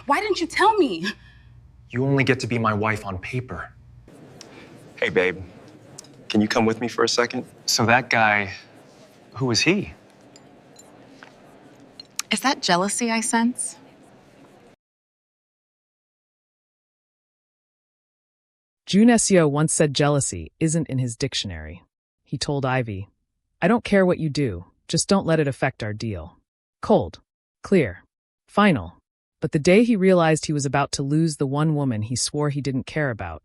Why didn't you tell me? You only get to be my wife on paper. Hey, babe. Can you come with me for a second? So that guy, who was he? Is that jealousy I sense? Junio once said jealousy isn't in his dictionary. He told Ivy, "I don't care what you do, just don't let it affect our deal." Cold, clear, final. But the day he realized he was about to lose the one woman he swore he didn't care about,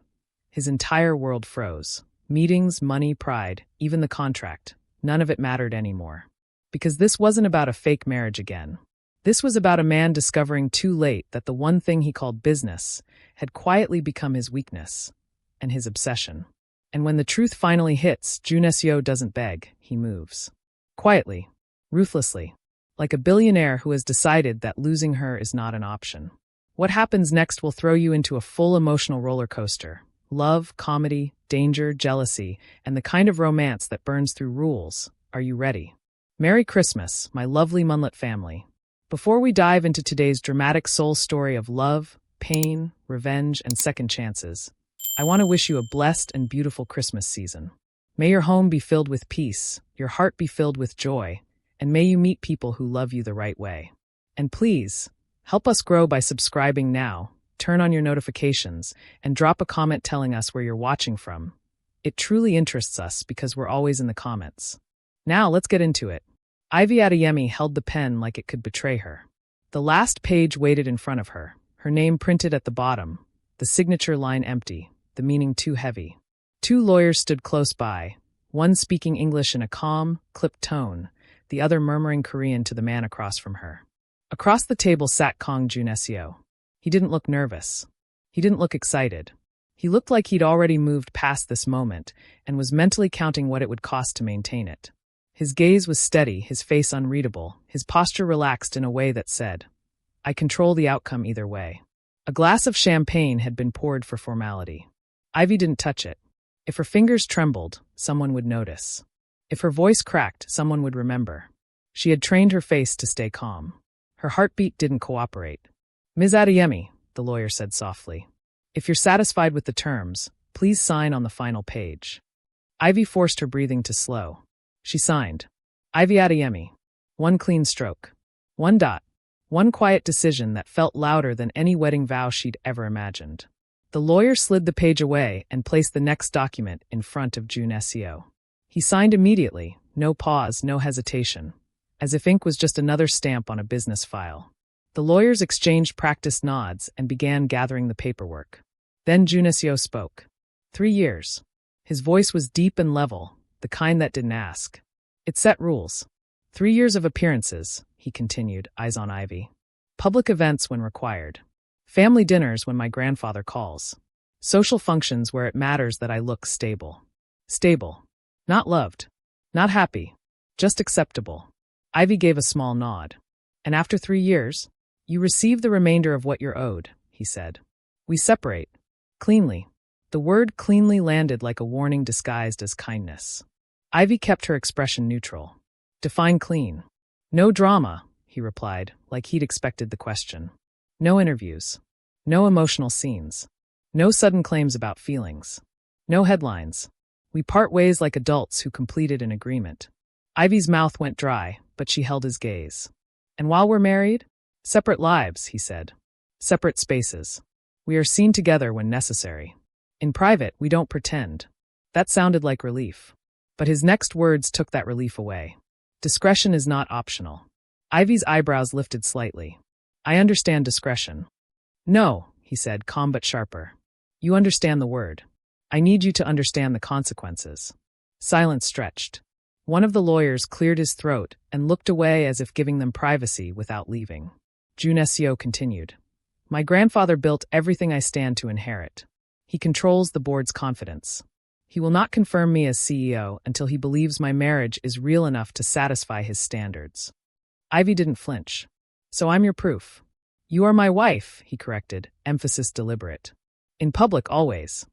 his entire world froze. Meetings, money, pride, even the contract, none of it mattered anymore. Because this wasn't about a fake marriage again. This was about a man discovering too late that the one thing he called business had quietly become his weakness and his obsession. And when the truth finally hits, Junio doesn't beg, he moves. Quietly, ruthlessly, like a billionaire who has decided that losing her is not an option. What happens next will throw you into a full emotional roller coaster. Love, comedy, danger, jealousy, and the kind of romance that burns through rules. Are you ready? Merry Christmas, my lovely Munlyt family. Before we dive into today's dramatic soul story of love, pain, revenge, and second chances, I want to wish you a blessed and beautiful Christmas season. May your home be filled with peace, your heart be filled with joy, and may you meet people who love you the right way. And please, help us grow by subscribing now, turn on your notifications, and drop a comment telling us where you're watching from. It truly interests us because we're always in the comments. Now let's get into it. Ivy Adeyemi held the pen like it could betray her. The last page waited in front of her, her name printed at the bottom, the signature line empty, the meaning too heavy. Two lawyers stood close by, one speaking English in a calm, clipped tone, the other murmuring Korean to the man across from her. Across the table sat Kang Joon-seo. He didn't look nervous. He didn't look excited. He looked like he'd already moved past this moment and was mentally counting what it would cost to maintain it. His gaze was steady, his face unreadable, his posture relaxed in a way that said, "I control the outcome either way." A glass of champagne had been poured for formality. Ivy didn't touch it. If her fingers trembled, someone would notice. If her voice cracked, someone would remember. She had trained her face to stay calm. Her heartbeat didn't cooperate. "Ms. Adeyemi," the lawyer said softly, "if you're satisfied with the terms, please sign on the final page." Ivy forced her breathing to slow. She signed. Ivy Adeyemi. One clean stroke. One dot. One quiet decision that felt louder than any wedding vow she'd ever imagined. The lawyer slid the page away and placed the next document in front of Junio. He signed immediately, no pause, no hesitation, as if ink was just another stamp on a business file. The lawyers exchanged practiced nods and began gathering the paperwork. Then Junio spoke. 3 years. His voice was deep and level, the kind that didn't ask. It set rules. 3 years of appearances, he continued, eyes on Ivy. Public events when required. Family dinners when my grandfather calls. Social functions where it matters that I look stable. Stable. Not loved. Not happy. Just acceptable. Ivy gave a small nod. And after 3 years, you receive the remainder of what you're owed, he said. We separate. Cleanly. The word cleanly landed like a warning disguised as kindness. Ivy kept her expression neutral. Define clean. No drama, he replied, like he'd expected the question. No interviews. No emotional scenes. No sudden claims about feelings. No headlines. We part ways like adults who completed an agreement. Ivy's mouth went dry, but she held his gaze. And while we're married? Separate lives, he said. Separate spaces. We are seen together when necessary. In private, we don't pretend. That sounded like relief. But his next words took that relief away. Discretion is not optional. Ivy's eyebrows lifted slightly. I understand discretion. No, he said, calm but sharper. You understand the word. I need you to understand the consequences. Silence stretched. One of the lawyers cleared his throat and looked away as if giving them privacy without leaving. Junio continued. My grandfather built everything I stand to inherit. He controls the board's confidence. He will not confirm me as CEO until he believes my marriage is real enough to satisfy his standards. Ivy didn't flinch. So I'm your proof. You are my wife, he corrected, emphasis deliberate. In public, always.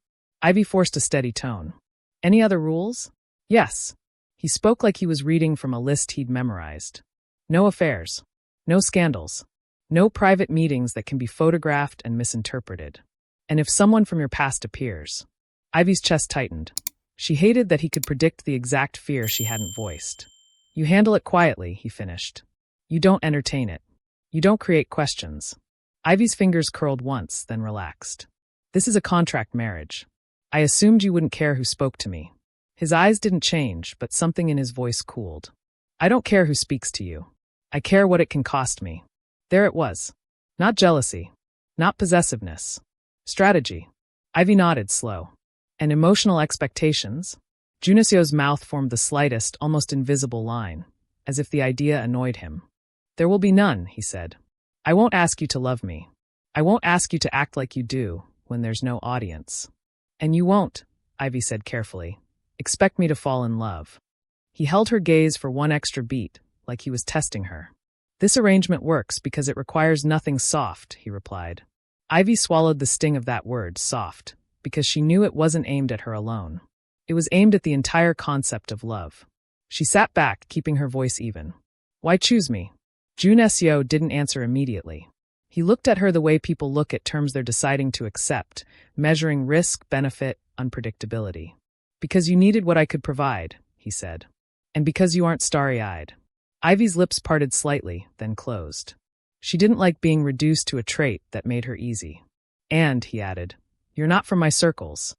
Ivy forced a steady tone. Any other rules? Yes. He spoke like he was reading from a list he'd memorized. No affairs. No scandals. No private meetings that can be photographed and misinterpreted. And if someone from your past appears. Ivy's chest tightened. She hated that he could predict the exact fear she hadn't voiced. You handle it quietly, he finished. You don't entertain it. You don't create questions. Ivy's fingers curled once, then relaxed. This is a contract marriage. I assumed you wouldn't care who spoke to me. His eyes didn't change, but something in his voice cooled. I don't care who speaks to you. I care what it can cost me. There it was. Not jealousy. Not possessiveness. Strategy. Ivy nodded slow. And emotional expectations? Junio-seo's mouth formed the slightest, almost invisible line, as if the idea annoyed him. There will be none, he said. I won't ask you to love me. I won't ask you to act like you do when there's no audience. And you won't, Ivy said carefully, expect me to fall in love. He held her gaze for one extra beat, like he was testing her. This arrangement works because it requires nothing soft, he replied. Ivy swallowed the sting of that word, soft, because she knew it wasn't aimed at her alone. It was aimed at the entire concept of love. She sat back, keeping her voice even. Why choose me? Junio-seo didn't answer immediately. He looked at her the way people look at terms they're deciding to accept, measuring risk, benefit, unpredictability. Because you needed what I could provide, he said. And because you aren't starry-eyed. Ivy's lips parted slightly, then closed. She didn't like being reduced to a trait that made her easy. And, he added, you're not from my circles.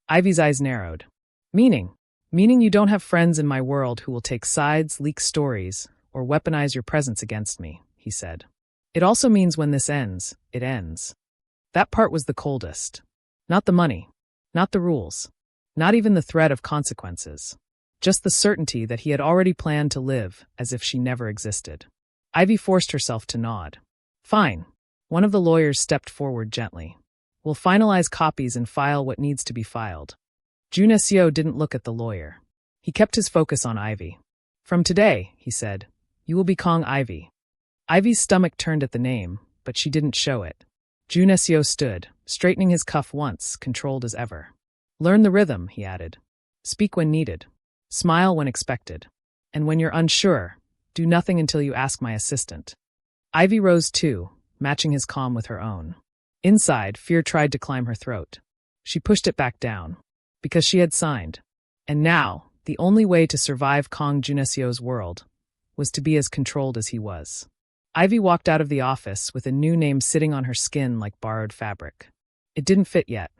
Ivy's eyes narrowed. Meaning you don't have friends in my world who will take sides, leak stories, or weaponize your presence against me, he said. It also means when this ends, it ends. That part was the coldest. Not the money. Not the rules. Not even the threat of consequences. Just the certainty that he had already planned to live as if she never existed. Ivy forced herself to nod. Fine. One of the lawyers stepped forward gently. We'll finalize copies and file what needs to be filed. Junio-seo didn't look at the lawyer. He kept his focus on Ivy. From today, he said, you will be Kang Ivy. Ivy's stomach turned at the name, but she didn't show it. Junio-seo stood, straightening his cuff once, controlled as ever. Learn the rhythm, he added. Speak when needed. Smile when expected. And when you're unsure, do nothing until you ask my assistant. Ivy rose too, matching his calm with her own. Inside, fear tried to climb her throat. She pushed it back down. Because she had signed. And now, the only way to survive Kang Joon-seo's world was to be as controlled as he was. Ivy walked out of the office with a new name sitting on her skin like borrowed fabric. It didn't fit yet.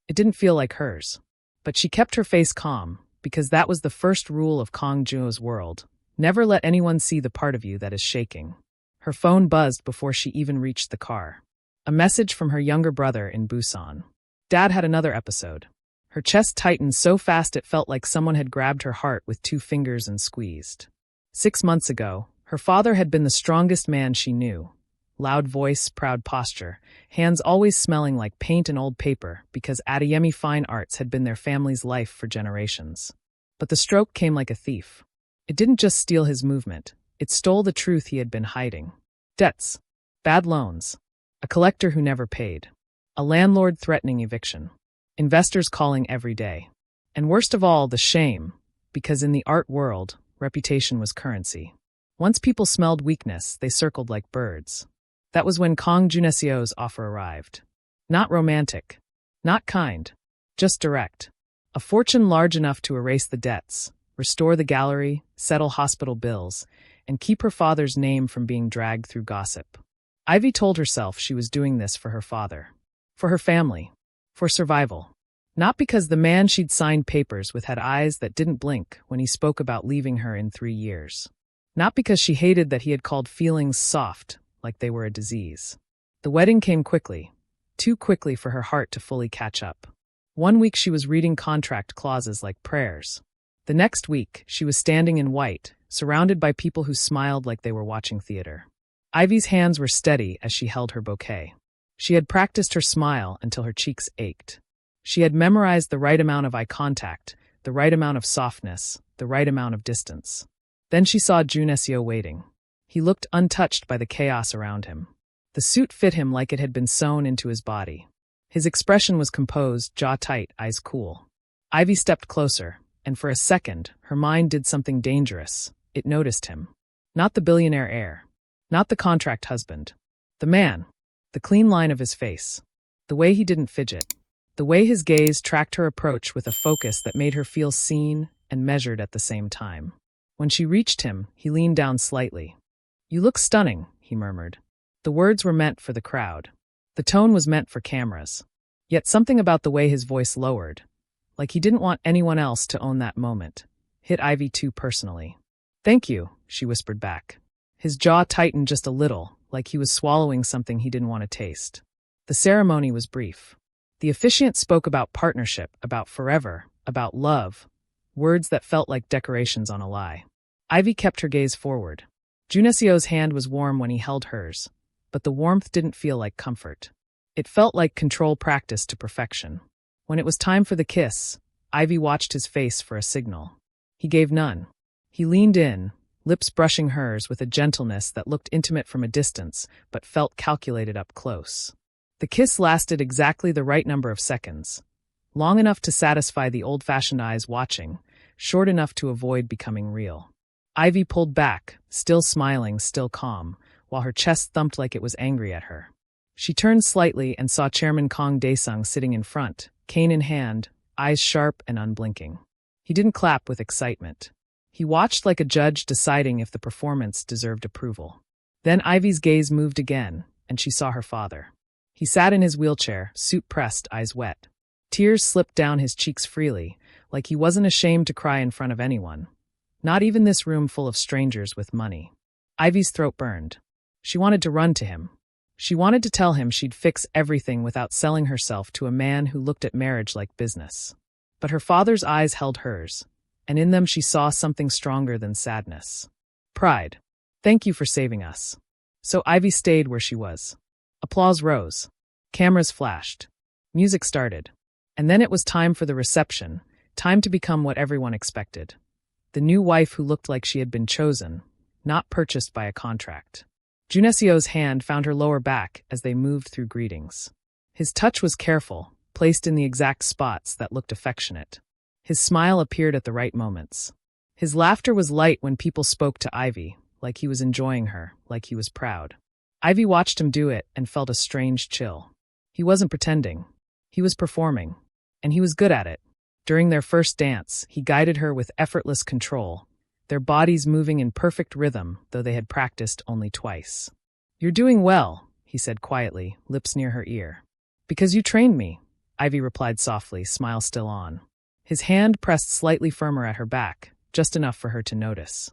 It didn't feel like hers. But she kept her face calm, because that was the first rule of Kang Joon-seo's world. Never let anyone see the part of you that is shaking. Her phone buzzed before she even reached the car. A message from her younger brother in Busan. Dad had another episode. Her chest tightened so fast it felt like someone had grabbed her heart with 2 fingers and squeezed. 6 months ago, her father had been the strongest man she knew. Loud voice, proud posture, hands always smelling like paint and old paper because Adeyemi Fine Arts had been their family's life for generations. But the stroke came like a thief. It didn't just steal his movement, it stole the truth he had been hiding. Debts. Bad loans. A collector who never paid. A landlord threatening eviction. Investors calling every day. And worst of all, the shame, because in the art world, reputation was currency. Once people smelled weakness, they circled like birds. That was when Kang Joon-seo's offer arrived. Not romantic. Not kind. Just direct. A fortune large enough to erase the debts, restore the gallery, settle hospital bills, and keep her father's name from being dragged through gossip. Ivy told herself she was doing this for her father. For her family. For survival. Not because the man she'd signed papers with had eyes that didn't blink when he spoke about leaving her in 3 years. Not because she hated that he had called feelings soft, like they were a disease. The wedding came quickly. Too quickly for her heart to fully catch up. 1 week she was reading contract clauses like prayers. The next week, she was standing in white, surrounded by people who smiled like they were watching theater. Ivy's hands were steady as she held her bouquet. She had practiced her smile until her cheeks ached. She had memorized the right amount of eye contact, the right amount of softness, the right amount of distance. Then she saw Junio-seo waiting. He looked untouched by the chaos around him. The suit fit him like it had been sewn into his body. His expression was composed, jaw tight, eyes cool. Ivy stepped closer, and for a second, her mind did something dangerous. It noticed him. Not the billionaire heir. Not the contract husband. The man. The clean line of his face. The way he didn't fidget. The way his gaze tracked her approach with a focus that made her feel seen and measured at the same time. When she reached him, he leaned down slightly. "You look stunning," he murmured. The words were meant for the crowd. The tone was meant for cameras. Yet something about the way his voice lowered, like he didn't want anyone else to own that moment, hit Ivy too personally. "Thank you," she whispered back. His jaw tightened just a little, like he was swallowing something he didn't want to taste. The ceremony was brief. The officiant spoke about partnership, about forever, about love, words that felt like decorations on a lie. Ivy kept her gaze forward. Junio's hand was warm when he held hers, but the warmth didn't feel like comfort. It felt like control practiced to perfection. When it was time for the kiss, Ivy watched his face for a signal. He gave none. He leaned in, lips brushing hers with a gentleness that looked intimate from a distance, but felt calculated up close. The kiss lasted exactly the right number of seconds, long enough to satisfy the old-fashioned eyes watching, short enough to avoid becoming real. Ivy pulled back, still smiling, still calm, while her chest thumped like it was angry at her. She turned slightly and saw Chairman Kang Dae-sung sitting in front, cane in hand, eyes sharp and unblinking. He didn't clap with excitement. He watched like a judge deciding if the performance deserved approval. Then Ivy's gaze moved again, and she saw her father. He sat in his wheelchair, suit pressed, eyes wet. Tears slipped down his cheeks freely, like he wasn't ashamed to cry in front of anyone. Not even this room full of strangers with money. Ivy's throat burned. She wanted to run to him. She wanted to tell him she'd fix everything without selling herself to a man who looked at marriage like business. But her father's eyes held hers, and in them she saw something stronger than sadness. Pride. "Thank you for saving us." So Ivy stayed where she was. Applause rose. Cameras flashed. Music started. And then it was time for the reception, time to become what everyone expected. The new wife who looked like she had been chosen, not purchased by a contract. Junio's hand found her lower back as they moved through greetings. His touch was careful, placed in the exact spots that looked affectionate. His smile appeared at the right moments. His laughter was light when people spoke to Ivy, like he was enjoying her, like he was proud. Ivy watched him do it and felt a strange chill. He wasn't pretending. He was performing. And he was good at it. During their first dance, he guided her with effortless control, their bodies moving in perfect rhythm, though they had practiced only twice. "You're doing well," he said quietly, lips near her ear. "Because you trained me," Ivy replied softly, smile still on. His hand pressed slightly firmer at her back, just enough for her to notice.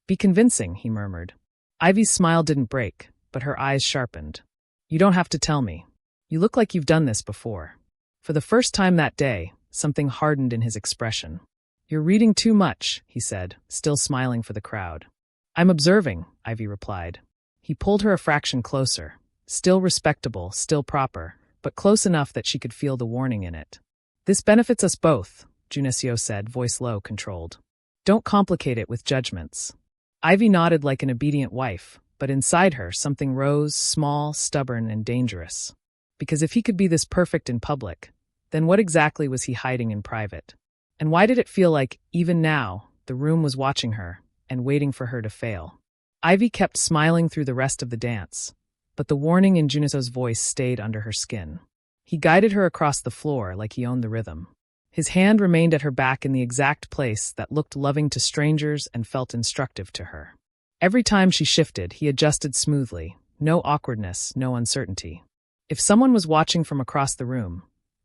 "Be convincing," he murmured. Ivy's smile didn't break, but her eyes sharpened. "You don't have to tell me. You look like you've done this before." For the first time that day, something hardened in his expression. "You're reading too much," he said, still smiling for the crowd. "I'm observing," Ivy replied. He pulled her a fraction closer, still respectable, still proper, but close enough that she could feel the warning in it. "This benefits us both," Junio said, voice low, controlled. "Don't complicate it with judgments." Ivy nodded like an obedient wife, but inside her something rose, small, stubborn, and dangerous. Because if he could be this perfect in public, then what exactly was he hiding in private? And why did it feel like, even now, the room was watching her and waiting for her to fail? Ivy kept smiling through the rest of the dance, but the warning in Junio's voice stayed under her skin. He guided her across the floor like he owned the rhythm. His hand remained at her back in the exact place that looked loving to strangers and felt instructive to her. Every time she shifted, he adjusted smoothly, no awkwardness, no uncertainty. If someone was watching from across the room,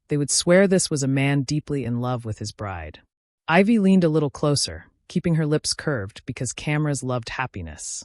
they would swear this was a man deeply in love with his bride. Ivy leaned a little closer, keeping her lips curved because cameras loved happiness.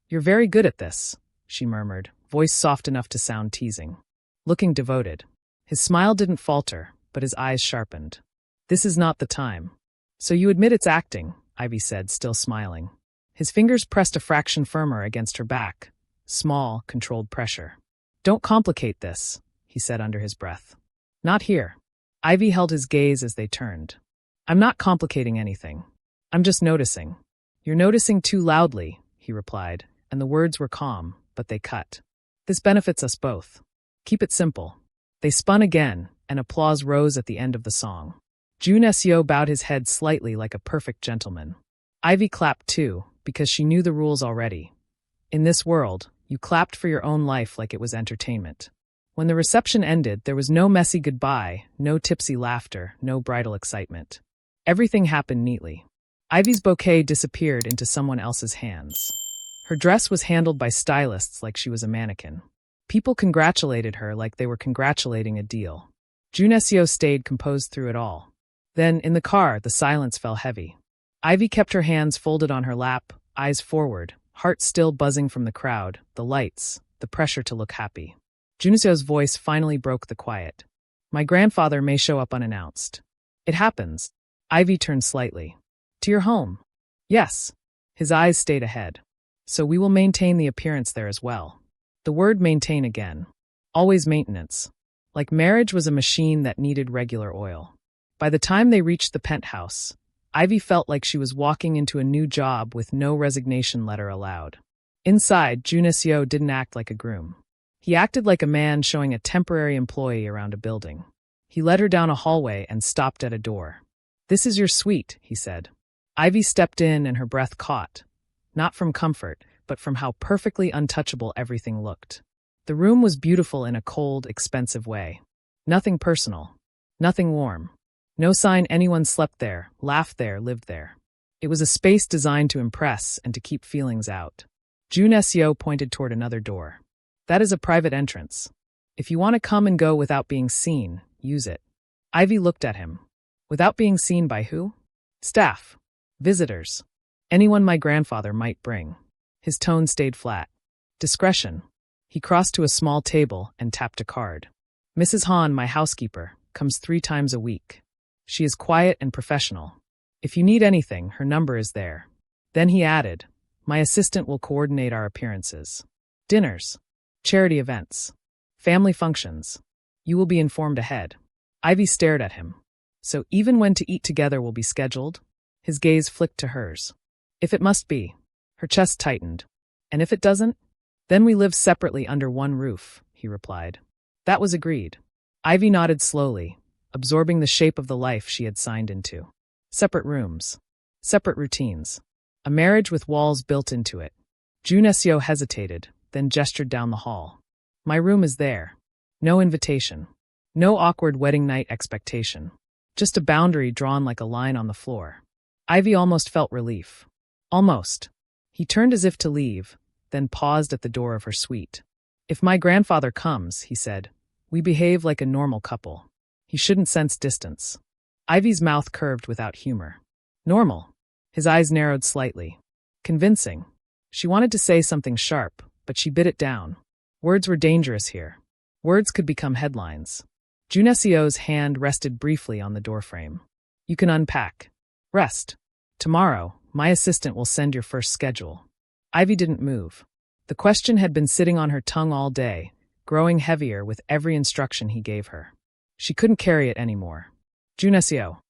"You're very good at this," she murmured, voice soft enough to sound teasing. Looking devoted. His smile didn't falter, but his eyes sharpened. "This is not the time." "So you admit it's acting," Ivy said, still smiling. His fingers pressed a fraction firmer against her back. Small, controlled pressure. "Don't complicate this," he said under his breath. "Not here." Ivy held his gaze as they turned. "I'm not complicating anything. I'm just noticing." "You're noticing too loudly," he replied, and the words were calm, but they cut. "This benefits us both. Keep it simple." They spun again, and applause rose at the end of the song. Junio bowed his head slightly like a perfect gentleman. Ivy clapped too, because she knew the rules already. In this world, You clapped for your own life like it was entertainment. When the reception ended, there was no messy goodbye, no tipsy laughter, no bridal excitement. Everything happened neatly. Ivy's bouquet disappeared into someone else's hands. Her dress was handled by stylists like she was a mannequin. People congratulated her like they were congratulating a deal. Junio stayed composed through it all. Then, in the car, the silence fell heavy. Ivy kept her hands folded on her lap, eyes forward, heart still buzzing from the crowd, the lights, the pressure to look happy. Junio's voice finally broke the quiet. My grandfather may show up unannounced. It happens. Ivy turned slightly. To your home? Yes. His eyes stayed ahead. So we will maintain the appearance there as well. The word maintain again. Always maintenance. Like marriage was a machine that needed regular oil. By the time they reached the penthouse, Ivy felt like she was walking into a new job with no resignation letter allowed. Inside, Junio didn't act like a groom. He acted like a man showing a temporary employee around a building. He led her down a hallway and stopped at a door. This is your suite, he said. Ivy stepped in and her breath caught. Not from comfort, but from how perfectly untouchable everything looked. The room was beautiful in a cold, expensive way. Nothing personal. Nothing warm. No sign anyone slept there, laughed there, lived there. It was a space designed to impress and to keep feelings out. Junio pointed toward another door. That is a private entrance. If you want to come and go without being seen, use it. Ivy looked at him. Without being seen by who? Staff. Visitors. Anyone my grandfather might bring. His tone stayed flat. Discretion. He crossed to a small table and tapped a card. Mrs. Han, my housekeeper, comes 3 times a week. She is quiet and professional. If you need anything, her number is there. Then he added, my assistant will coordinate our appearances. Dinners. Charity events. Family functions. You will be informed ahead. Ivy stared at him. So even when to eat together will be scheduled? His gaze flicked to hers. If it must be. Her chest tightened. And if it doesn't? Then we live separately under one roof, he replied. That was agreed. Ivy nodded slowly, absorbing the shape of the life she had signed into. Separate rooms. Separate routines. A marriage with walls built into it. Junio hesitated, then gestured down the hall. My room is there. No invitation. No awkward wedding night expectation. Just a boundary drawn like a line on the floor. Ivy almost felt relief. Almost. He turned as if to leave, then paused at the door of her suite. If my grandfather comes, he said, we behave like a normal couple. He shouldn't sense distance. Ivy's mouth curved without humor. Normal. His eyes narrowed slightly. Convincing. She wanted to say something sharp, but she bit it down. Words were dangerous here. Words could become headlines. Junio's hand rested briefly on the doorframe. You can unpack. Rest. Tomorrow, my assistant will send your first schedule. Ivy didn't move. The question had been sitting on her tongue all day, growing heavier with every instruction he gave her. She couldn't carry it anymore. Junio.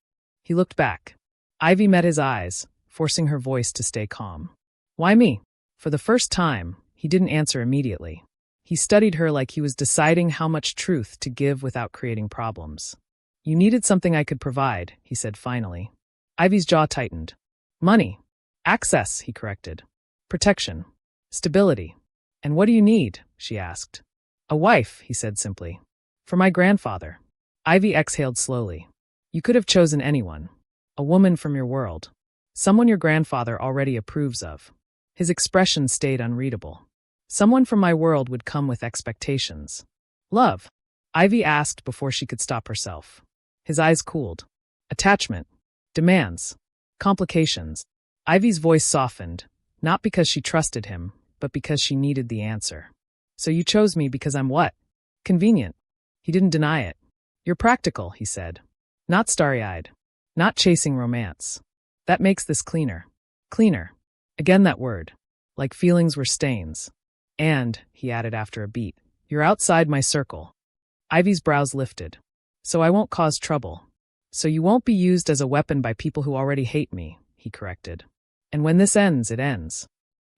He looked back. Ivy met his eyes, forcing her voice to stay calm. Why me? For the first time, he didn't answer immediately. He studied her like he was deciding how much truth to give without creating problems. You needed something I could provide, he said finally. Ivy's jaw tightened. Money. Access, he corrected. Protection. Stability. And what do you need? She asked. A wife, he said simply. For my grandfather. Ivy exhaled slowly. You could have chosen anyone. A woman from your world. Someone your grandfather already approves of. His expression stayed unreadable. Someone from my world would come with expectations. Love. Ivy asked before she could stop herself. His eyes cooled. Attachment. Demands. Complications. Ivy's voice softened, not because she trusted him, but because she needed the answer. So you chose me because I'm what? Convenient. He didn't deny it. You're practical, he said. Not starry-eyed. Not chasing romance. That makes this cleaner. Cleaner. Again that word. Like feelings were stains. And, he added after a beat, you're outside my circle. Ivy's brows lifted. So I won't cause trouble. So you won't be used as a weapon by people who already hate me, he corrected. And when this ends, it ends.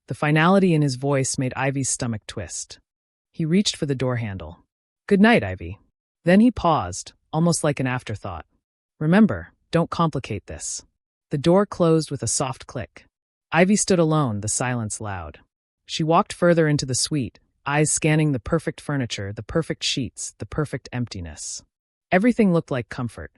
The finality in his voice made Ivy's stomach twist. He reached for the door handle. Good night, Ivy. Then he paused, almost like an afterthought. Remember, don't complicate this. The door closed with a soft click. Ivy stood alone, the silence loud. She walked further into the suite, eyes scanning the perfect furniture, the perfect sheets, the perfect emptiness. Everything looked like comfort,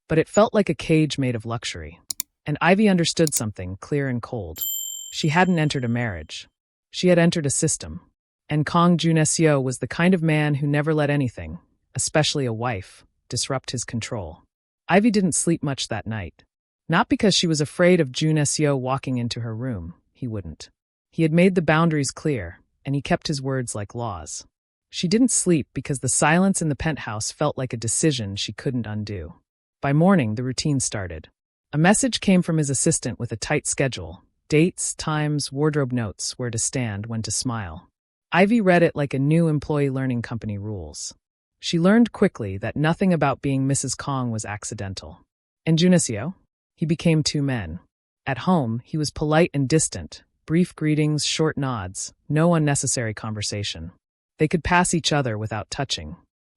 but it felt like a cage made of luxury. And Ivy understood something clear and cold. She hadn't entered a marriage. She had entered a system. And Kang Joon-seo was the kind of man who never let anything, especially a wife, disrupt his control. Ivy didn't sleep much that night. Not because she was afraid of Joon-seo walking into her room. He wouldn't. He had made the boundaries clear, and he kept his words like laws. She didn't sleep because the silence in the penthouse felt like a decision she couldn't undo. By morning, the routine started. A message came from his assistant with a tight schedule. Dates, times, wardrobe notes, where to stand, when to smile. Ivy read it like a new employee learning company rules. She learned quickly that nothing about being Mrs. Kang was accidental. And Junio? He became two men. At home, he was polite and distant, brief greetings, short nods, no unnecessary conversation. They could pass each other without touching.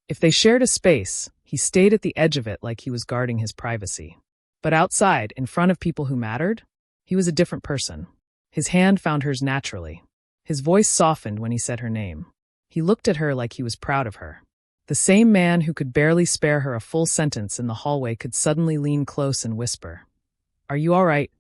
If they shared a space, he stayed at the edge of it like he was guarding his privacy. But outside, in front of people who mattered, he was a different person. His hand found hers naturally. His voice softened when he said her name. He looked at her like he was proud of her. The same man who could barely spare her a full sentence in the hallway could suddenly lean close and whisper, "Are you all right?"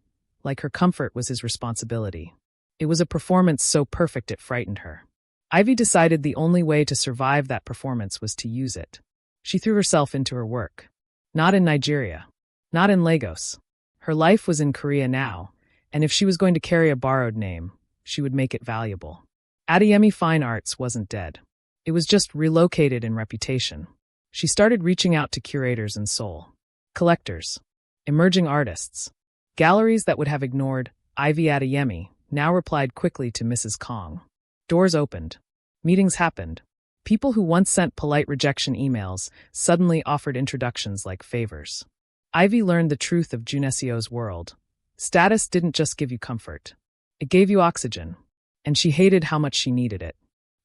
Like her comfort was his responsibility. It was a performance so perfect it frightened her. Ivy decided the only way to survive that performance was to use it. She threw herself into her work. Not in Nigeria. Not in Lagos. Her life was in Korea now, and if she was going to carry a borrowed name, she would make it valuable. Adeyemi Fine Arts wasn't dead. It was just relocated in reputation. She started reaching out to curators in Seoul. Collectors. Emerging artists. Galleries that would have ignored Ivy Adeyemi now replied quickly to Mrs. Kang. Doors opened. Meetings happened. People who once sent polite rejection emails suddenly offered introductions like favors. Ivy learned the truth of Joon-seo's world. Status didn't just give you comfort. It gave you oxygen. And she hated how much she needed it.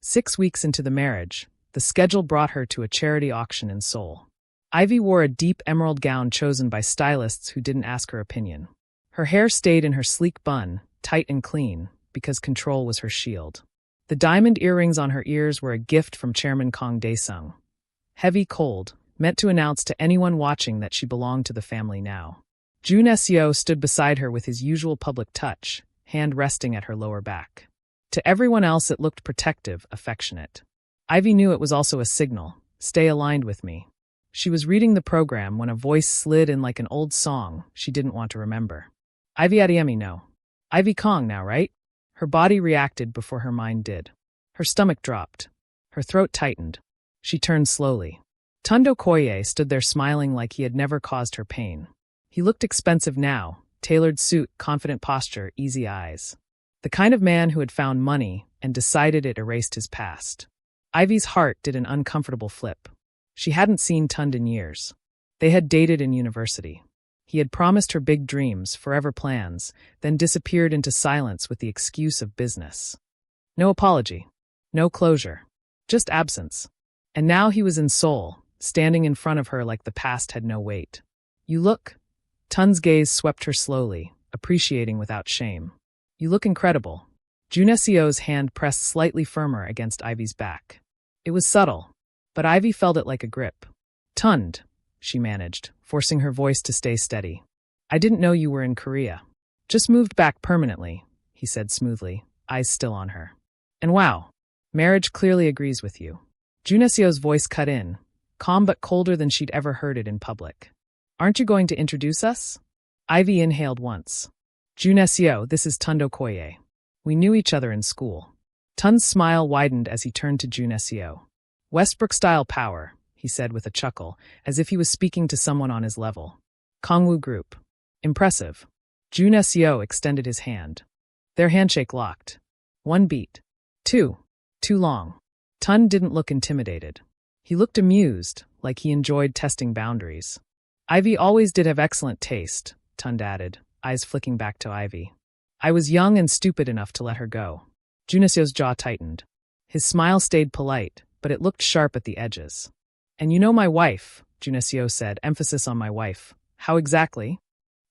6 weeks into the marriage, the schedule brought her to a charity auction in Seoul. Ivy wore a deep emerald gown chosen by stylists who didn't ask her opinion. Her hair stayed in her sleek bun, tight and clean, because control was her shield. The diamond earrings on her ears were a gift from Chairman Kang Dae-sung. Heavy, cold, meant to announce to anyone watching that she belonged to the family now. Joon-seo stood beside her with his usual public touch, hand resting at her lower back. To everyone else it looked protective, affectionate. Ivy knew it was also a signal, stay aligned with me. She was reading the program when a voice slid in like an old song she didn't want to remember. Ivy Adeyemi, no. Ivy Kang now, right? Her body reacted before her mind did. Her stomach dropped. Her throat tightened. She turned slowly. Tunde stood there smiling like he had never caused her pain. He looked expensive now, tailored suit, confident posture, easy eyes. The kind of man who had found money and decided it erased his past. Ivy's heart did an uncomfortable flip. She hadn't seen Tunde in years. They had dated in university. He had promised her big dreams, forever plans, then disappeared into silence with the excuse of business. No apology. No closure. Just absence. And now he was in Seoul, standing in front of her like the past had no weight. You look. Tunde's gaze swept her slowly, appreciating without shame. You look incredible. Joon-seo's hand pressed slightly firmer against Ivy's back. It was subtle, but Ivy felt it like a grip. Tunde, she managed, forcing her voice to stay steady. I didn't know you were in Korea. Just moved back permanently, he said smoothly, eyes still on her. And wow, marriage clearly agrees with you. Joon-seo's voice cut in, calm but colder than she'd ever heard it in public. Aren't you going to introduce us? Ivy inhaled once. Joon-seo, this is Tunde. We knew each other in school. Tunde's smile widened as he turned to Joon-seo. Westbrook-style power, he said with a chuckle, as if he was speaking to someone on his level. Kangwoo Group. Impressive. Joon-seo extended his hand. Their handshake locked. 1 beat. 2. Too long. Tunde didn't look intimidated. He looked amused, like he enjoyed testing boundaries. Ivy always did have excellent taste, Tunde added, eyes flicking back to Ivy. I was young and stupid enough to let her go. Joon-seo's jaw tightened. His smile stayed polite, but it looked sharp at the edges. And you know my wife, Joon-seo said, emphasis on my wife. How exactly?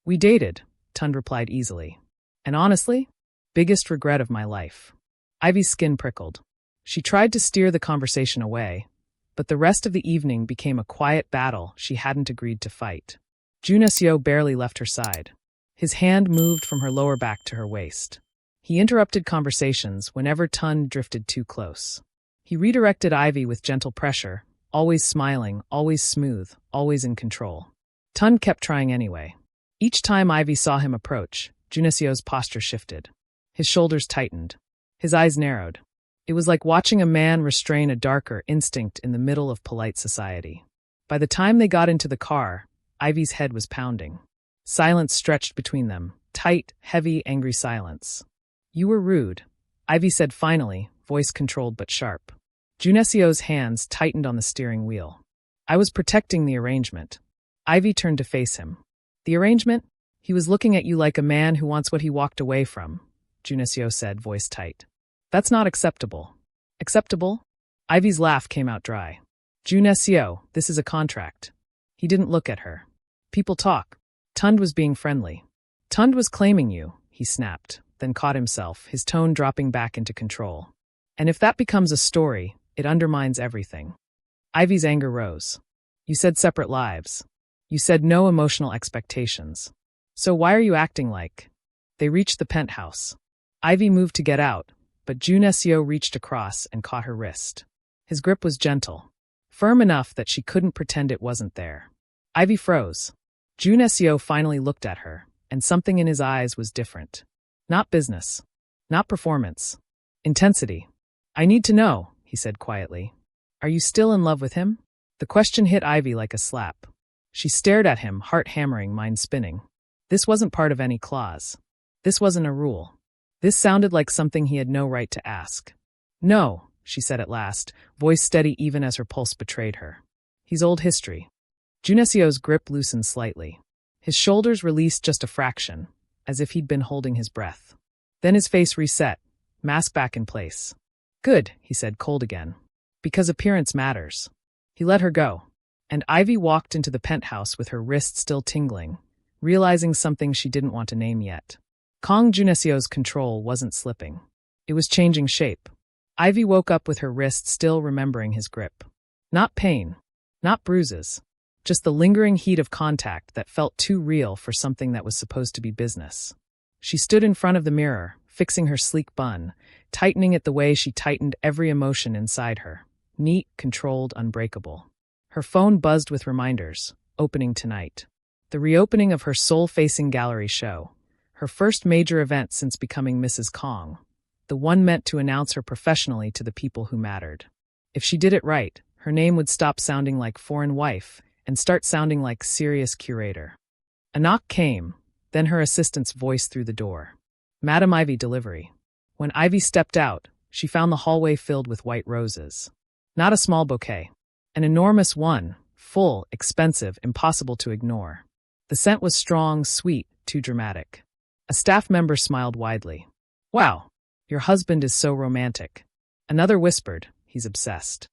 We dated, Tunde replied easily. And honestly, biggest regret of my life. Ivy's skin prickled. She tried to steer the conversation away, but the rest of the evening became a quiet battle she hadn't agreed to fight. Junio barely left her side. His hand moved from her lower back to her waist. He interrupted conversations whenever Tunde drifted too close. He redirected Ivy with gentle pressure, always smiling, always smooth, always in control. Tunde kept trying anyway. Each time Ivy saw him approach, Junio's posture shifted. His shoulders tightened. His eyes narrowed. It was like watching a man restrain a darker instinct in the middle of polite society. By the time they got into the car, Ivy's head was pounding. Silence stretched between them, tight, heavy, angry silence. "You were rude," Ivy said finally, voice controlled but sharp. Junio's hands tightened on the steering wheel. "I was protecting the arrangement." Ivy turned to face him. "The arrangement? He was looking at you like a man who wants what he walked away from," Junio said, voice tight. "That's not acceptable." "Acceptable?" Ivy's laugh came out dry. "Junio, this is a contract." He didn't look at her. "People talk." Tunde was being friendly. "Tunde was claiming you," he snapped, then caught himself, his tone dropping back into control. "And if that becomes a story, it undermines everything." Ivy's anger rose. "You said separate lives. You said no emotional expectations. So why are you acting like—" They reached the penthouse. Ivy moved to get out, but Junio reached across and caught her wrist. His grip was gentle, firm enough that she couldn't pretend it wasn't there. Ivy froze. Junio finally looked at her, and something in his eyes was different. Not business. Not performance. Intensity. "I need to know," he said quietly. "Are you still in love with him?" The question hit Ivy like a slap. She stared at him, heart hammering, mind spinning. This wasn't part of any clause. This wasn't a rule. This sounded like something he had no right to ask. "No," she said at last, voice steady even as her pulse betrayed her. "He's old history." Junio's grip loosened slightly. His shoulders released just a fraction, as if he'd been holding his breath. Then his face reset, mask back in place. "Good," he said, cold again. "Because appearance matters." He let her go, and Ivy walked into the penthouse with her wrist still tingling, realizing something she didn't want to name yet. Kang Joon-seo's control wasn't slipping. It was changing shape. Ivy woke up with her wrist still remembering his grip. Not pain, not bruises, just the lingering heat of contact that felt too real for something that was supposed to be business. She stood in front of the mirror, fixing her sleek bun, tightening it the way she tightened every emotion inside her. Neat, controlled, unbreakable. Her phone buzzed with reminders. Opening tonight. The reopening of her soul-facing gallery show. Her first major event since becoming Mrs. Kang. The one meant to announce her professionally to the people who mattered. If she did it right, her name would stop sounding like foreign wife and start sounding like serious curator. A knock came, then her assistant's voice through the door. "Madam Ivy, delivery." When Ivy stepped out, she found the hallway filled with white roses. Not a small bouquet. An enormous one, full, expensive, impossible to ignore. The scent was strong, sweet, too dramatic. A staff member smiled widely. "Wow, your husband is so romantic." Another whispered, "He's obsessed."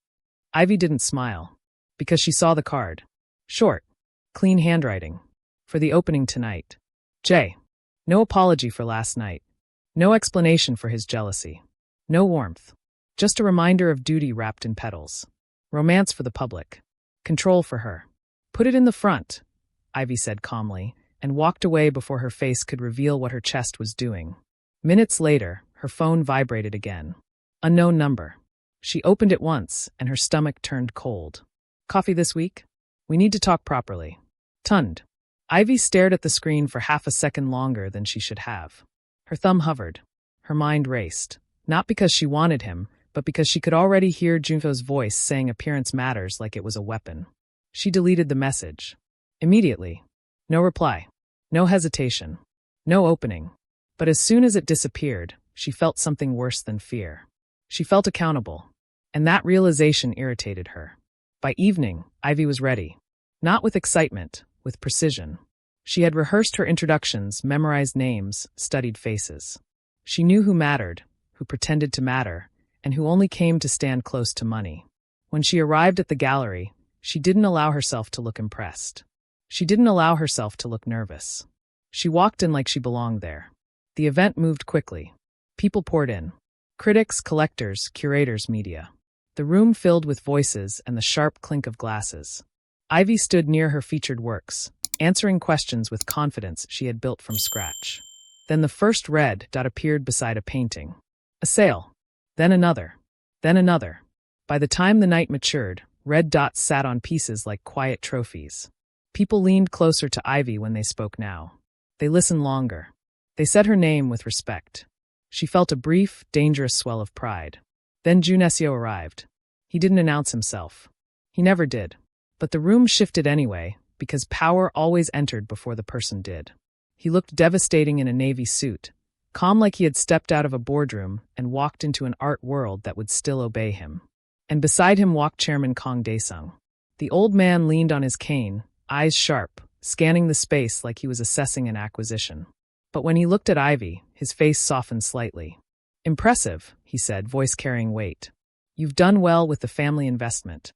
Ivy didn't smile, because she saw the card. Short, clean handwriting. For the opening tonight. J. No apology for last night. No explanation for his jealousy. No warmth. Just a reminder of duty wrapped in petals. Romance for the public. Control for her. "Put it in the front," Ivy said calmly, and walked away before her face could reveal what her chest was doing. Minutes later, her phone vibrated again. Unknown number. She opened it once, and her stomach turned cold. "Coffee this week? We need to talk properly." Tunde. Ivy stared at the screen for half a second longer than she should have. Her thumb hovered. Her mind raced. Not because she wanted him, but because she could already hear Junio's voice saying appearance matters like it was a weapon. She deleted the message. Immediately. No reply. No hesitation. No opening. But as soon as it disappeared, she felt something worse than fear. She felt accountable. And that realization irritated her. By evening, Ivy was ready. Not with excitement, with precision. She had rehearsed her introductions, memorized names, studied faces. She knew who mattered, who pretended to matter, and who only came to stand close to money. When she arrived at the gallery, she didn't allow herself to look impressed. She didn't allow herself to look nervous. She walked in like she belonged there. The event moved quickly. People poured in. Critics, collectors, curators, media. The room filled with voices and the sharp clink of glasses. Ivy stood near her featured works, answering questions with confidence she had built from scratch. Then the first red dot appeared beside a painting. A sale. Then another. Then another. By the time the night matured, red dots sat on pieces like quiet trophies. People leaned closer to Ivy when they spoke now. They listened longer. They said her name with respect. She felt a brief, dangerous swell of pride. Then Junio arrived. He didn't announce himself. He never did. But the room shifted anyway, because power always entered before the person did. He looked devastating in a navy suit, calm like he had stepped out of a boardroom and walked into an art world that would still obey him. And beside him walked Chairman Kang Joon-seo. The old man leaned on his cane, eyes sharp, scanning the space like he was assessing an acquisition. But when he looked at Ivy, his face softened slightly. "Impressive," he said, voice carrying weight. "You've done well with the family investment."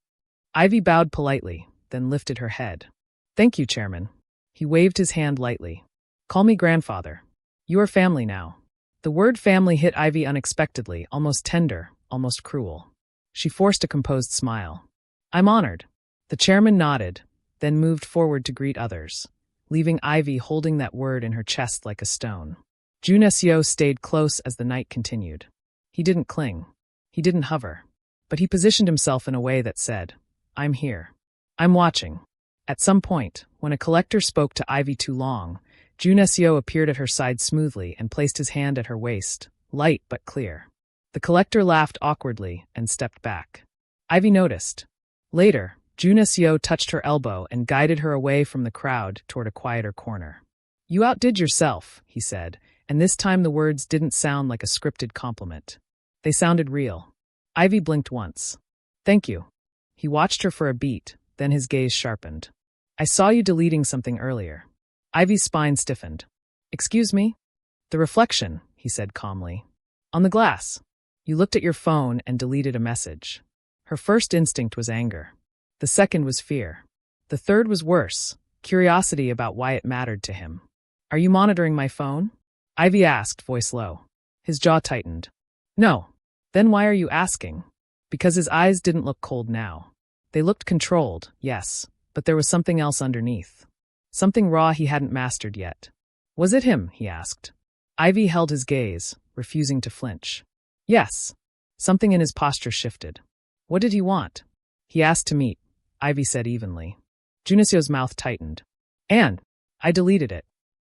Ivy bowed politely, then lifted her head. "Thank you, Chairman." He waved his hand lightly. "Call me grandfather. You are family now." The word family hit Ivy unexpectedly, almost tender, almost cruel. She forced a composed smile. "I'm honored." The chairman nodded, then moved forward to greet others, leaving Ivy holding that word in her chest like a stone. Junio stayed close as the night continued. He didn't cling. He didn't hover. But he positioned himself in a way that said, "I'm here. I'm watching." At some point, when a collector spoke to Ivy too long, Junio appeared at her side smoothly and placed his hand at her waist, light but clear. The collector laughed awkwardly and stepped back. Ivy noticed. Later, Junio touched her elbow and guided her away from the crowd toward a quieter corner. "You outdid yourself," he said, and this time the words didn't sound like a scripted compliment. They sounded real. Ivy blinked once. "Thank you." He watched her for a beat, then his gaze sharpened. "I saw you deleting something earlier." Ivy's spine stiffened. "Excuse me?" "The reflection," he said calmly. "On the glass. You looked at your phone and deleted a message." Her first instinct was anger. The second was fear. The third was worse, curiosity about why it mattered to him. "Are you monitoring my phone?" Ivy asked, voice low. His jaw tightened. "No." "Then why are you asking?" Because his eyes didn't look cold now. They looked controlled, yes, but there was something else underneath. Something raw he hadn't mastered yet. "Was it him?" he asked. Ivy held his gaze, refusing to flinch. "Yes." Something in his posture shifted. "What did he want?" "He asked to meet," Ivy said evenly. Junio's mouth tightened. "And I deleted it."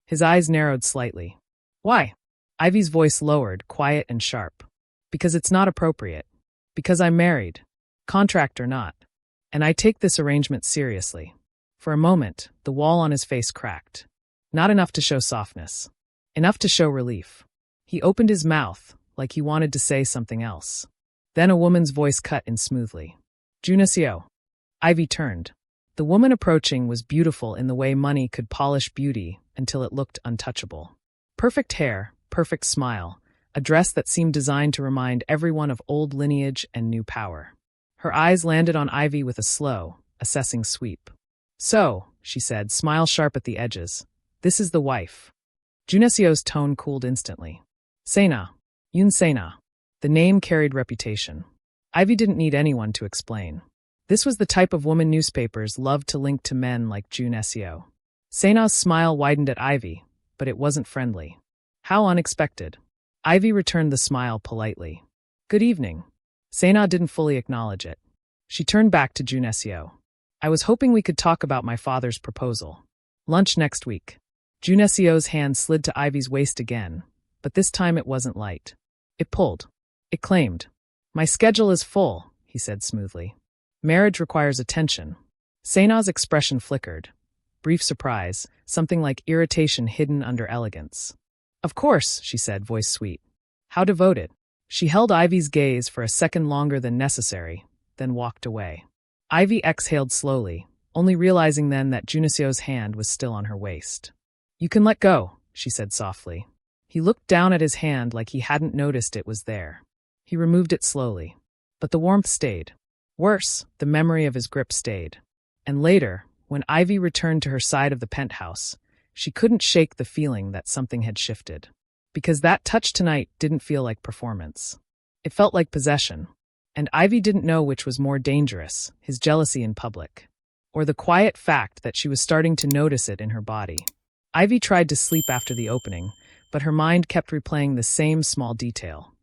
His eyes narrowed slightly. "Why?" Ivy's voice lowered, quiet and sharp. "Because it's not appropriate. Because I'm married. Contract or not. And I take this arrangement seriously." For a moment, the wall on his face cracked. Not enough to show softness. Enough to show relief. He opened his mouth, like he wanted to say something else. Then a woman's voice cut in smoothly. "Junio." Ivy turned. The woman approaching was beautiful in the way money could polish beauty until it looked untouchable. Perfect hair, perfect smile, a dress that seemed designed to remind everyone of old lineage and new power. Her eyes landed on Ivy with a slow, assessing sweep. "So," she said, smile sharp at the edges, "this is the wife." Junio's tone cooled instantly. "Sena. Yoon Sena." The name carried reputation. Ivy didn't need anyone to explain. This was the type of woman newspapers loved to link to men like Junio. Sena's smile widened at Ivy, but it wasn't friendly. How unexpected. Ivy returned the smile politely. "Good evening." Sena didn't fully acknowledge it. She turned back to Junio. "I was hoping we could talk about my father's proposal. Lunch next week." Junio's hand slid to Ivy's waist again, but this time it wasn't light. It pulled. It claimed. "My schedule is full," he said smoothly. "Marriage requires attention." Sena's expression flickered. Brief surprise, something like irritation hidden under elegance. "Of course," she said, voice sweet. "How devoted." She held Ivy's gaze for a second longer than necessary, then walked away. Ivy exhaled slowly, only realizing then that Junio's hand was still on her waist. "You can let go," she said softly. He looked down at his hand like he hadn't noticed it was there. He removed it slowly. But the warmth stayed. Worse, the memory of his grip stayed. And later, when Ivy returned to her side of the penthouse, she couldn't shake the feeling that something had shifted. Because that touch tonight didn't feel like performance. It felt like possession. And Ivy didn't know which was more dangerous, his jealousy in public, or the quiet fact that she was starting to notice it in her body. Ivy tried to sleep after the opening, but her mind kept replaying the same small detail.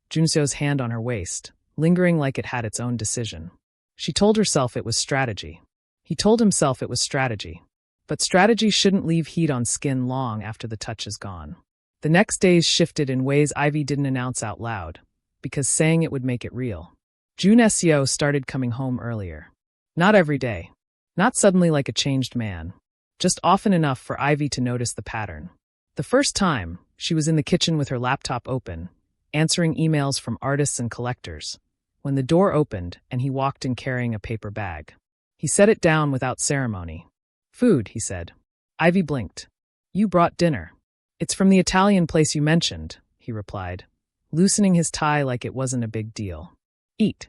Joon-seo's hand on her waist, lingering like it had its own decision. She told herself it was strategy. He told himself it was strategy. But strategy shouldn't leave heat on skin long after the touch is gone. The next days shifted in ways Ivy didn't announce out loud, because saying it would make it real. Junio started coming home earlier. Not every day. Not suddenly like a changed man. Just often enough for Ivy to notice the pattern. The first time, she was in the kitchen with her laptop open, answering emails from artists and collectors, when the door opened and he walked in carrying a paper bag. He set it down without ceremony. "Food," he said. Ivy blinked. "You brought dinner." "It's from the Italian place you mentioned," he replied, loosening his tie like it wasn't a big deal. "Eat."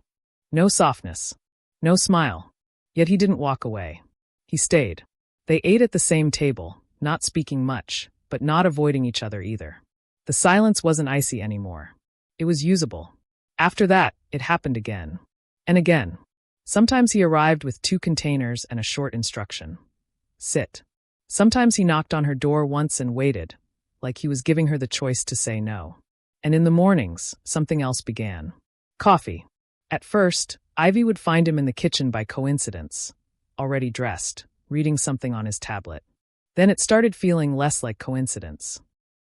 No softness. No smile. Yet he didn't walk away. He stayed. They ate at the same table, not speaking much, but not avoiding each other either. The silence wasn't icy anymore. It was usable. After that, it happened again. And again. Sometimes he arrived with 2 containers and a short instruction. Sit. Sometimes he knocked on her door once and waited, like he was giving her the choice to say no. And in the mornings, something else began. Coffee. At first, Ivy would find him in the kitchen by coincidence, already dressed, reading something on his tablet. Then it started feeling less like coincidence.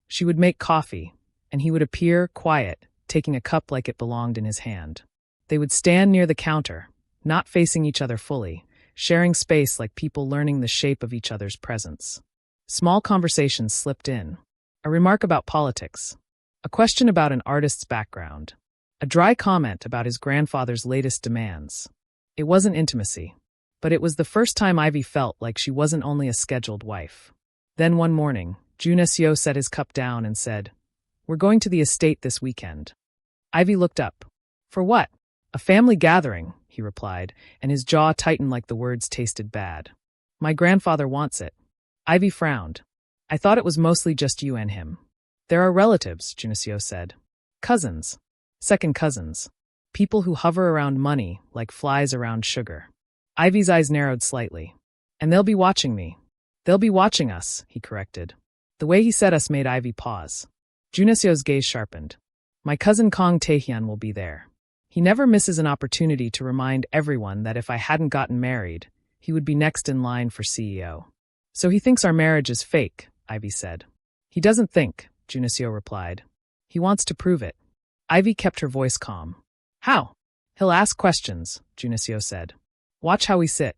She would make coffee, and he would appear, quiet, taking a cup like it belonged in his hand. They would stand near the counter, not facing each other fully, sharing space like people learning the shape of each other's presence. Small conversations slipped in. A remark about politics. A question about an artist's background. A dry comment about his grandfather's latest demands. It wasn't intimacy, but it was the first time Ivy felt like she wasn't only a scheduled wife. Then one morning, Junio set his cup down and said, "We're going to the estate this weekend." Ivy looked up. "For what?" "A family gathering," he replied, and his jaw tightened like the words tasted bad. "My grandfather wants it." Ivy frowned. "I thought it was mostly just you and him." "There are relatives," Junio said. "Cousins. Second cousins. People who hover around money like flies around sugar." Ivy's eyes narrowed slightly. "And they'll be watching me." "They'll be watching us," he corrected. The way he said us made Ivy pause. Junio's gaze sharpened. "My cousin Kang Taehyun will be there. He never misses an opportunity to remind everyone that if I hadn't gotten married, he would be next in line for CEO. So he thinks our marriage is fake," Ivy said. "He doesn't think," Junio replied. "He wants to prove it." Ivy kept her voice calm. "How?" "He'll ask questions," Junio said. "Watch how we sit,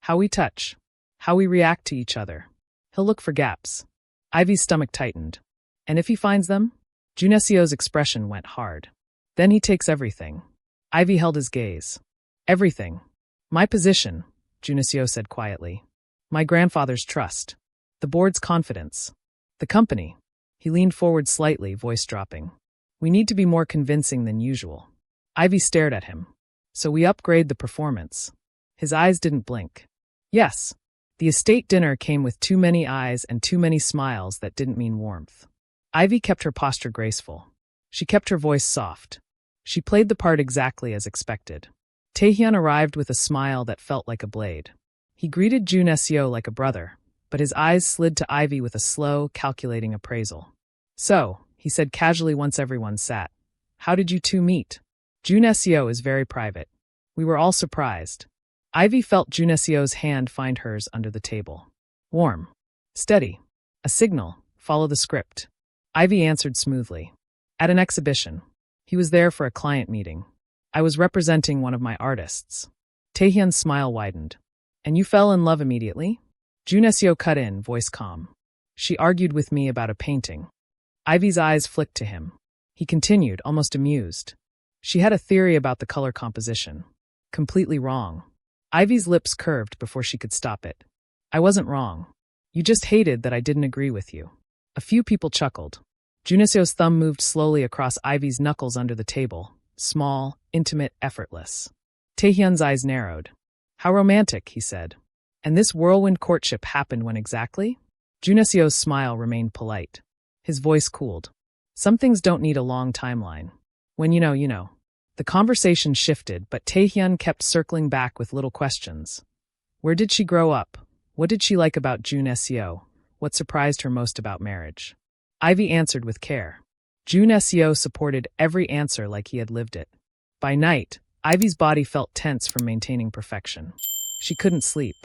how we touch, how we react to each other. He'll look for gaps." Ivy's stomach tightened. "And if he finds them?" Junio's expression went hard. "Then he takes everything." Ivy held his gaze. "Everything. My position," Junio said quietly. "My grandfather's trust. The board's confidence. The company." He leaned forward slightly, voice dropping. "We need to be more convincing than usual." Ivy stared at him. "So we upgrade the performance." His eyes didn't blink. "Yes." The estate dinner came with too many eyes and too many smiles that didn't mean warmth. Ivy kept her posture graceful. She kept her voice soft. She played the part exactly as expected. Taehyun arrived with a smile that felt like a blade. He greeted Junio like a brother, but his eyes slid to Ivy with a slow, calculating appraisal. "So," he said casually once everyone sat, "how did you two meet?" "Junio is very private. We were all surprised." Ivy felt Junio's hand find hers under the table. Warm. Steady. A signal. Follow the script. Ivy answered smoothly. "At an exhibition. He was there for a client meeting. I was representing one of my artists." Taehyun's smile widened. "And you fell in love immediately?" Junio cut in, voice calm. "She argued with me about a painting." Ivy's eyes flicked to him. He continued, almost amused. "She had a theory about the color composition. Completely wrong." Ivy's lips curved before she could stop it. "I wasn't wrong. You just hated that I didn't agree with you." A few people chuckled. Junio's thumb moved slowly across Ivy's knuckles under the table, small, intimate, effortless. Taehyun's eyes narrowed. "How romantic," he said. "And this whirlwind courtship happened when exactly?" Junio's smile remained polite. His voice cooled. "Some things don't need a long timeline. When you know, you know." The conversation shifted, but Taehyun kept circling back with little questions. Where did she grow up? What did she like about Junio? What surprised her most about marriage? Ivy answered with care. Junio supported every answer like he had lived it. By night, Ivy's body felt tense from maintaining perfection. She couldn't sleep.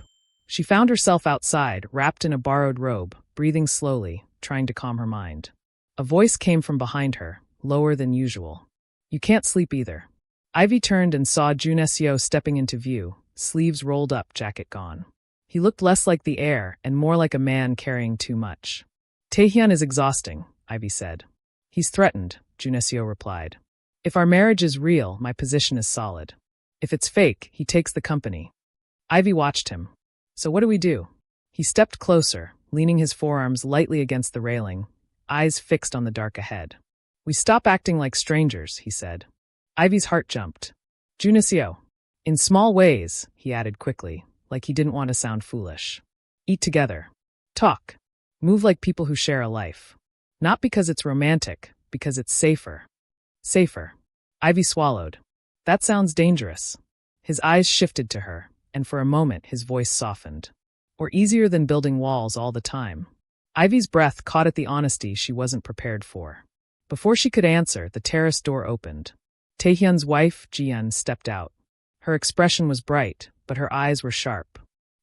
She found herself outside, wrapped in a borrowed robe, breathing slowly, trying to calm her mind. A voice came from behind her, lower than usual. You can't sleep either. Ivy turned and saw Junio stepping into view, sleeves rolled up, jacket gone. He looked less like the heir and more like a man carrying too much. Taehyun is exhausting, Ivy said. He's threatened, Junio replied. If our marriage is real, my position is solid. If it's fake, he takes the company. Ivy watched him. So what do we do? He stepped closer, leaning his forearms lightly against the railing, eyes fixed on the dark ahead. We stop acting like strangers, he said. Ivy's heart jumped. Junio. In small ways, he added quickly, like he didn't want to sound foolish. Eat together. Talk. Move like people who share a life. Not because it's romantic, because it's safer. Safer. Ivy swallowed. That sounds dangerous. His eyes shifted to her, and for a moment his voice softened. Or easier than building walls all the time. Ivy's breath caught at the honesty she wasn't prepared for. Before she could answer, the terrace door opened. Taehyun's wife, Jiyeon, stepped out. Her expression was bright, but her eyes were sharp.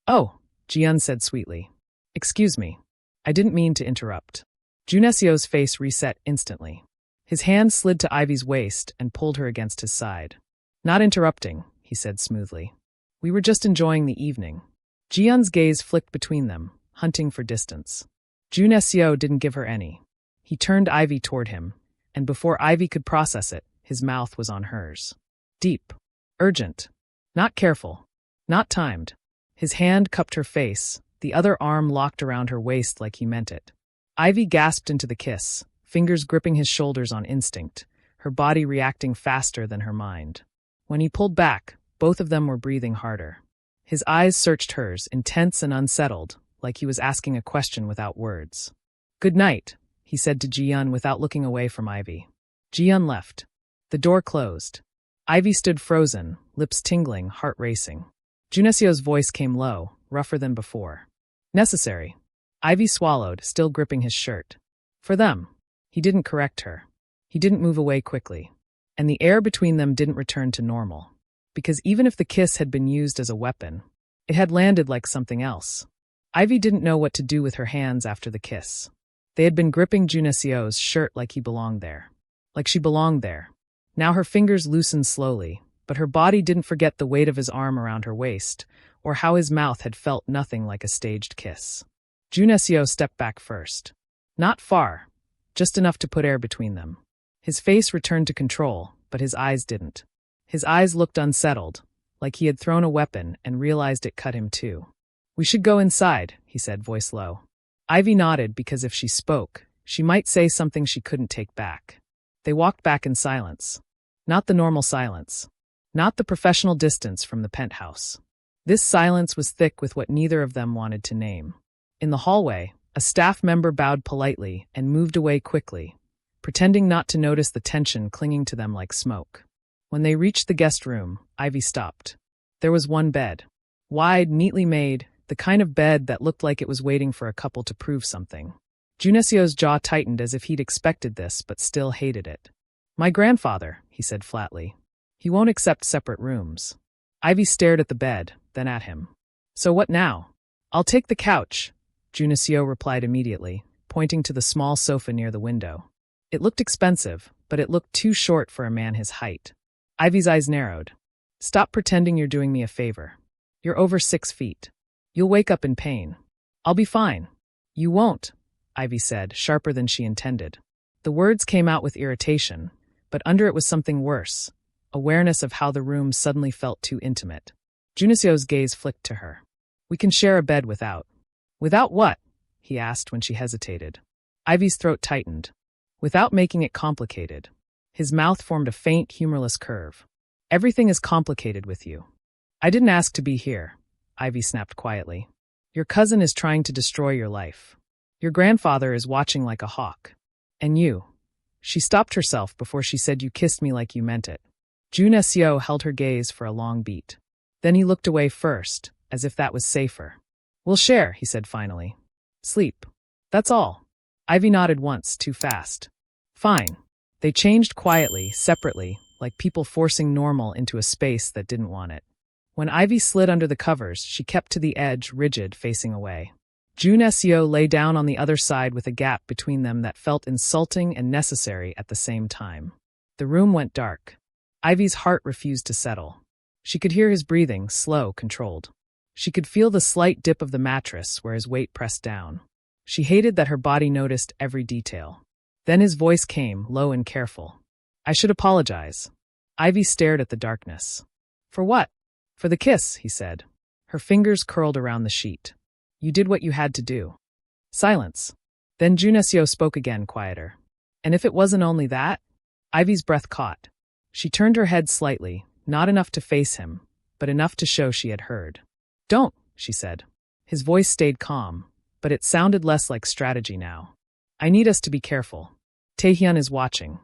Oh, Jiyeon said sweetly. Excuse me. I didn't mean to interrupt. Junio's face reset instantly. His hand slid to Ivy's waist and pulled her against his side. Not interrupting, he said smoothly. We were just enjoying the evening. Jiyeon's gaze flicked between them, hunting for distance. Junio didn't give her any. He turned Ivy toward him, and before Ivy could process it, his mouth was on hers. Deep. Urgent. Not careful. Not timed. His hand cupped her face, the other arm locked around her waist like he meant it. Ivy gasped into the kiss, fingers gripping his shoulders on instinct, her body reacting faster than her mind. When he pulled back, both of them were breathing harder. His eyes searched hers, intense and unsettled, like he was asking a question without words. Good night, he said to Jiyeon without looking away from Ivy. Jiyeon left. The door closed. Ivy stood frozen, lips tingling, heart racing. Junio's voice came low, rougher than before. Necessary. Ivy swallowed, still gripping his shirt. For them. He didn't correct her. He didn't move away quickly. And the air between them didn't return to normal. Because even if the kiss had been used as a weapon, it had landed like something else. Ivy didn't know what to do with her hands after the kiss. They had been gripping Junio's shirt like he belonged there. Like she belonged there. Now her fingers loosened slowly, but her body didn't forget the weight of his arm around her waist, or how his mouth had felt nothing like a staged kiss. Junio stepped back first. Not far, just enough to put air between them. His face returned to control, but his eyes didn't. His eyes looked unsettled, like he had thrown a weapon and realized it cut him too. We should go inside, he said, voice low. Ivy nodded because if she spoke, she might say something she couldn't take back. They walked back in silence. Not the normal silence. Not the professional distance from the penthouse. This silence was thick with what neither of them wanted to name. In the hallway, a staff member bowed politely and moved away quickly, pretending not to notice the tension clinging to them like smoke. When they reached the guest room, Ivy stopped. There was one bed. Wide, neatly made, the kind of bed that looked like it was waiting for a couple to prove something. Junio's jaw tightened as if he'd expected this but still hated it. My grandfather, he said flatly. He won't accept separate rooms. Ivy stared at the bed, then at him. So what now? I'll take the couch, Junio replied immediately, pointing to the small sofa near the window. It looked expensive, but it looked too short for a man his height. Ivy's eyes narrowed. Stop pretending you're doing me a favor. You're over 6 feet. You'll wake up in pain. I'll be fine. You won't, Ivy said, sharper than she intended. The words came out with irritation, but under it was something worse, awareness of how the room suddenly felt too intimate. Junio's gaze flicked to her. We can share a bed without. Without what? He asked when she hesitated. Ivy's throat tightened. Without making it complicated. His mouth formed a faint, humorless curve. Everything is complicated with you. I didn't ask to be here, Ivy snapped quietly. Your cousin is trying to destroy your life. Your grandfather is watching like a hawk. And you. She stopped herself before she said you kissed me like you meant it. Junio held her gaze for a long beat. Then he looked away first, as if that was safer. We'll share, he said finally. Sleep. That's all. Ivy nodded once, too fast. Fine. They changed quietly, separately, like people forcing normal into a space that didn't want it. When Ivy slid under the covers, she kept to the edge, rigid, facing away. Junio lay down on the other side with a gap between them that felt insulting and necessary at the same time. The room went dark. Ivy's heart refused to settle. She could hear his breathing, slow, controlled. She could feel the slight dip of the mattress where his weight pressed down. She hated that her body noticed every detail. Then his voice came, low and careful. I should apologize. Ivy stared at the darkness. For what? For the kiss, he said. Her fingers curled around the sheet. You did what you had to do. Silence. Then Junio spoke again, quieter. And if it wasn't only that? Ivy's breath caught. She turned her head slightly, not enough to face him, but enough to show she had heard. Don't, she said. His voice stayed calm, but it sounded less like strategy now. I need us to be careful. Taehyun is watching.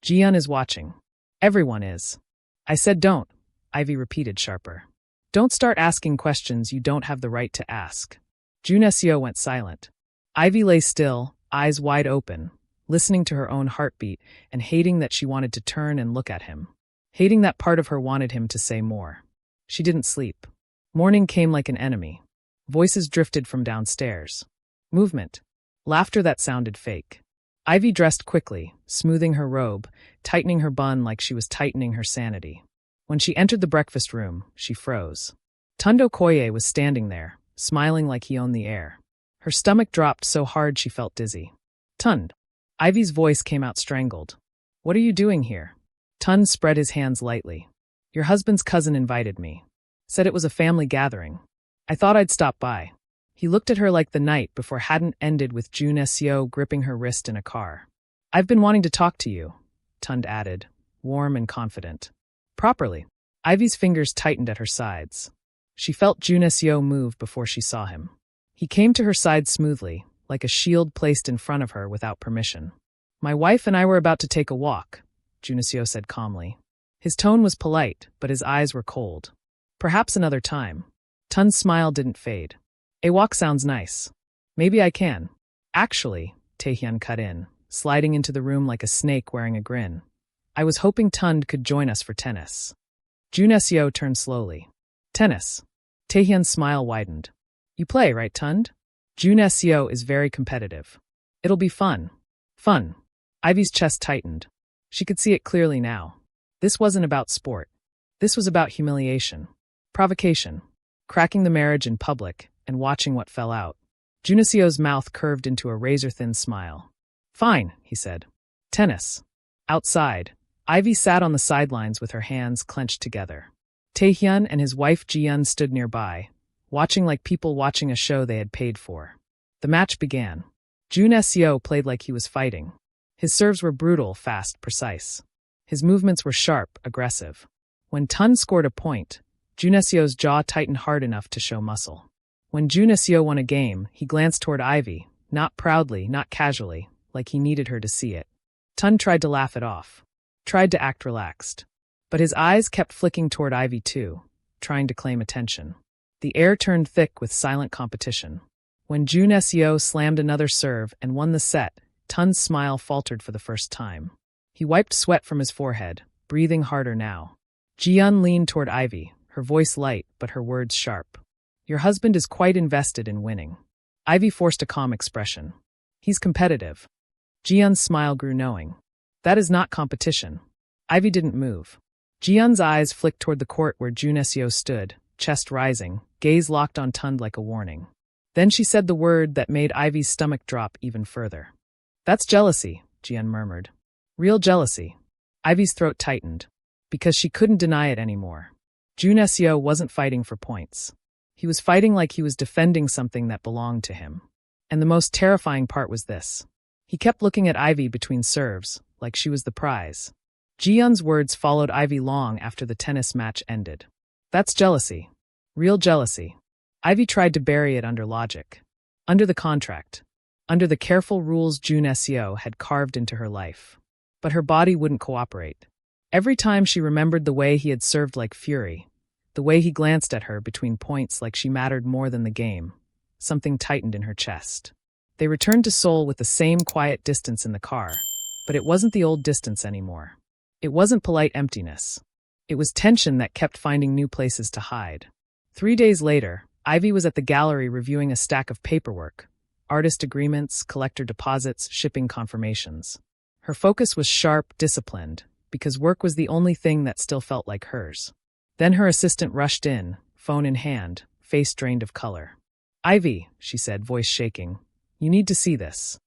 Jiyeon is watching. Everyone is. I said don't, Ivy repeated sharper. Don't start asking questions you don't have the right to ask. Junio went silent. Ivy lay still, eyes wide open, listening to her own heartbeat and hating that she wanted to turn and look at him. Hating that part of her wanted him to say more. She didn't sleep. Morning came like an enemy. Voices drifted from downstairs. Movement. Laughter that sounded fake. Ivy dressed quickly, smoothing her robe, tightening her bun like she was tightening her sanity. When she entered the breakfast room, she froze. Tunde Okoye was standing there, smiling like he owned the air. Her stomach dropped so hard she felt dizzy. Tunde. Ivy's voice came out strangled. What are you doing here? Tunde spread his hands lightly. Your husband's cousin invited me. Said it was a family gathering. I thought I'd stop by. He looked at her like the night before hadn't ended with Junio gripping her wrist in a car. I've been wanting to talk to you, Tunde added, warm and confident. Properly. Ivy's fingers tightened at her sides. She felt Junio move before she saw him. He came to her side smoothly, like a shield placed in front of her without permission. My wife and I were about to take a walk, Junio said calmly. His tone was polite, but his eyes were cold. Perhaps another time. Tunde's smile didn't fade. A walk sounds nice. Maybe I can. Actually, Taehyun cut in, sliding into the room like a snake wearing a grin. I was hoping Tunde could join us for tennis. Junio turned slowly. Tennis. Taehyun's smile widened. You play, right, Tunde? Junio is very competitive. It'll be fun. Fun. Ivy's chest tightened. She could see it clearly now. This wasn't about sport. This was about humiliation. Provocation. Cracking the marriage in public and watching what fell out. Junio's mouth curved into a razor-thin smile. Fine, he said. Tennis. Outside, Ivy sat on the sidelines with her hands clenched together. Taehyun and his wife Jiyeon stood nearby, watching like people watching a show they had paid for. The match began. Junio played like he was fighting. His serves were brutal, fast, precise. His movements were sharp, aggressive. When Tunde scored a point, Junio's jaw tightened hard enough to show muscle. When Junio won a game, he glanced toward Ivy, not proudly, not casually, like he needed her to see it. Tunde tried to laugh it off, tried to act relaxed. But his eyes kept flicking toward Ivy too, trying to claim attention. The air turned thick with silent competition. When Junio slammed another serve and won the set, Tunde's smile faltered for the first time. He wiped sweat from his forehead, breathing harder now. Jiyeon leaned toward Ivy, her voice light but her words sharp. Your husband is quite invested in winning. Ivy forced a calm expression. He's competitive. Jiyeon's smile grew knowing. That is not competition. Ivy didn't move. Jiyeon's eyes flicked toward the court where Junio stood, chest rising, gaze locked on Tunde like a warning. Then she said the word that made Ivy's stomach drop even further. That's jealousy, Jiyeon murmured. Real jealousy. Ivy's throat tightened, because she couldn't deny it anymore. Junio wasn't fighting for points. He was fighting like he was defending something that belonged to him. And the most terrifying part was this. He kept looking at Ivy between serves, like she was the prize. Jiyeon's words followed Ivy long after the tennis match ended. That's jealousy. Real jealousy. Ivy tried to bury it under logic. Under the contract. Under the careful rules Junio had carved into her life. But her body wouldn't cooperate. Every time she remembered the way he had served like fury, the way he glanced at her between points like she mattered more than the game, something tightened in her chest. They returned to Seoul with the same quiet distance in the car, but it wasn't the old distance anymore. It wasn't polite emptiness. It was tension that kept finding new places to hide. 3 days later, Ivy was at the gallery reviewing a stack of paperwork, artist agreements, collector deposits, shipping confirmations. Her focus was sharp, disciplined, because work was the only thing that still felt like hers. Then her assistant rushed in, phone in hand, face drained of color. "Ivy," she said, voice shaking, "you need to see this."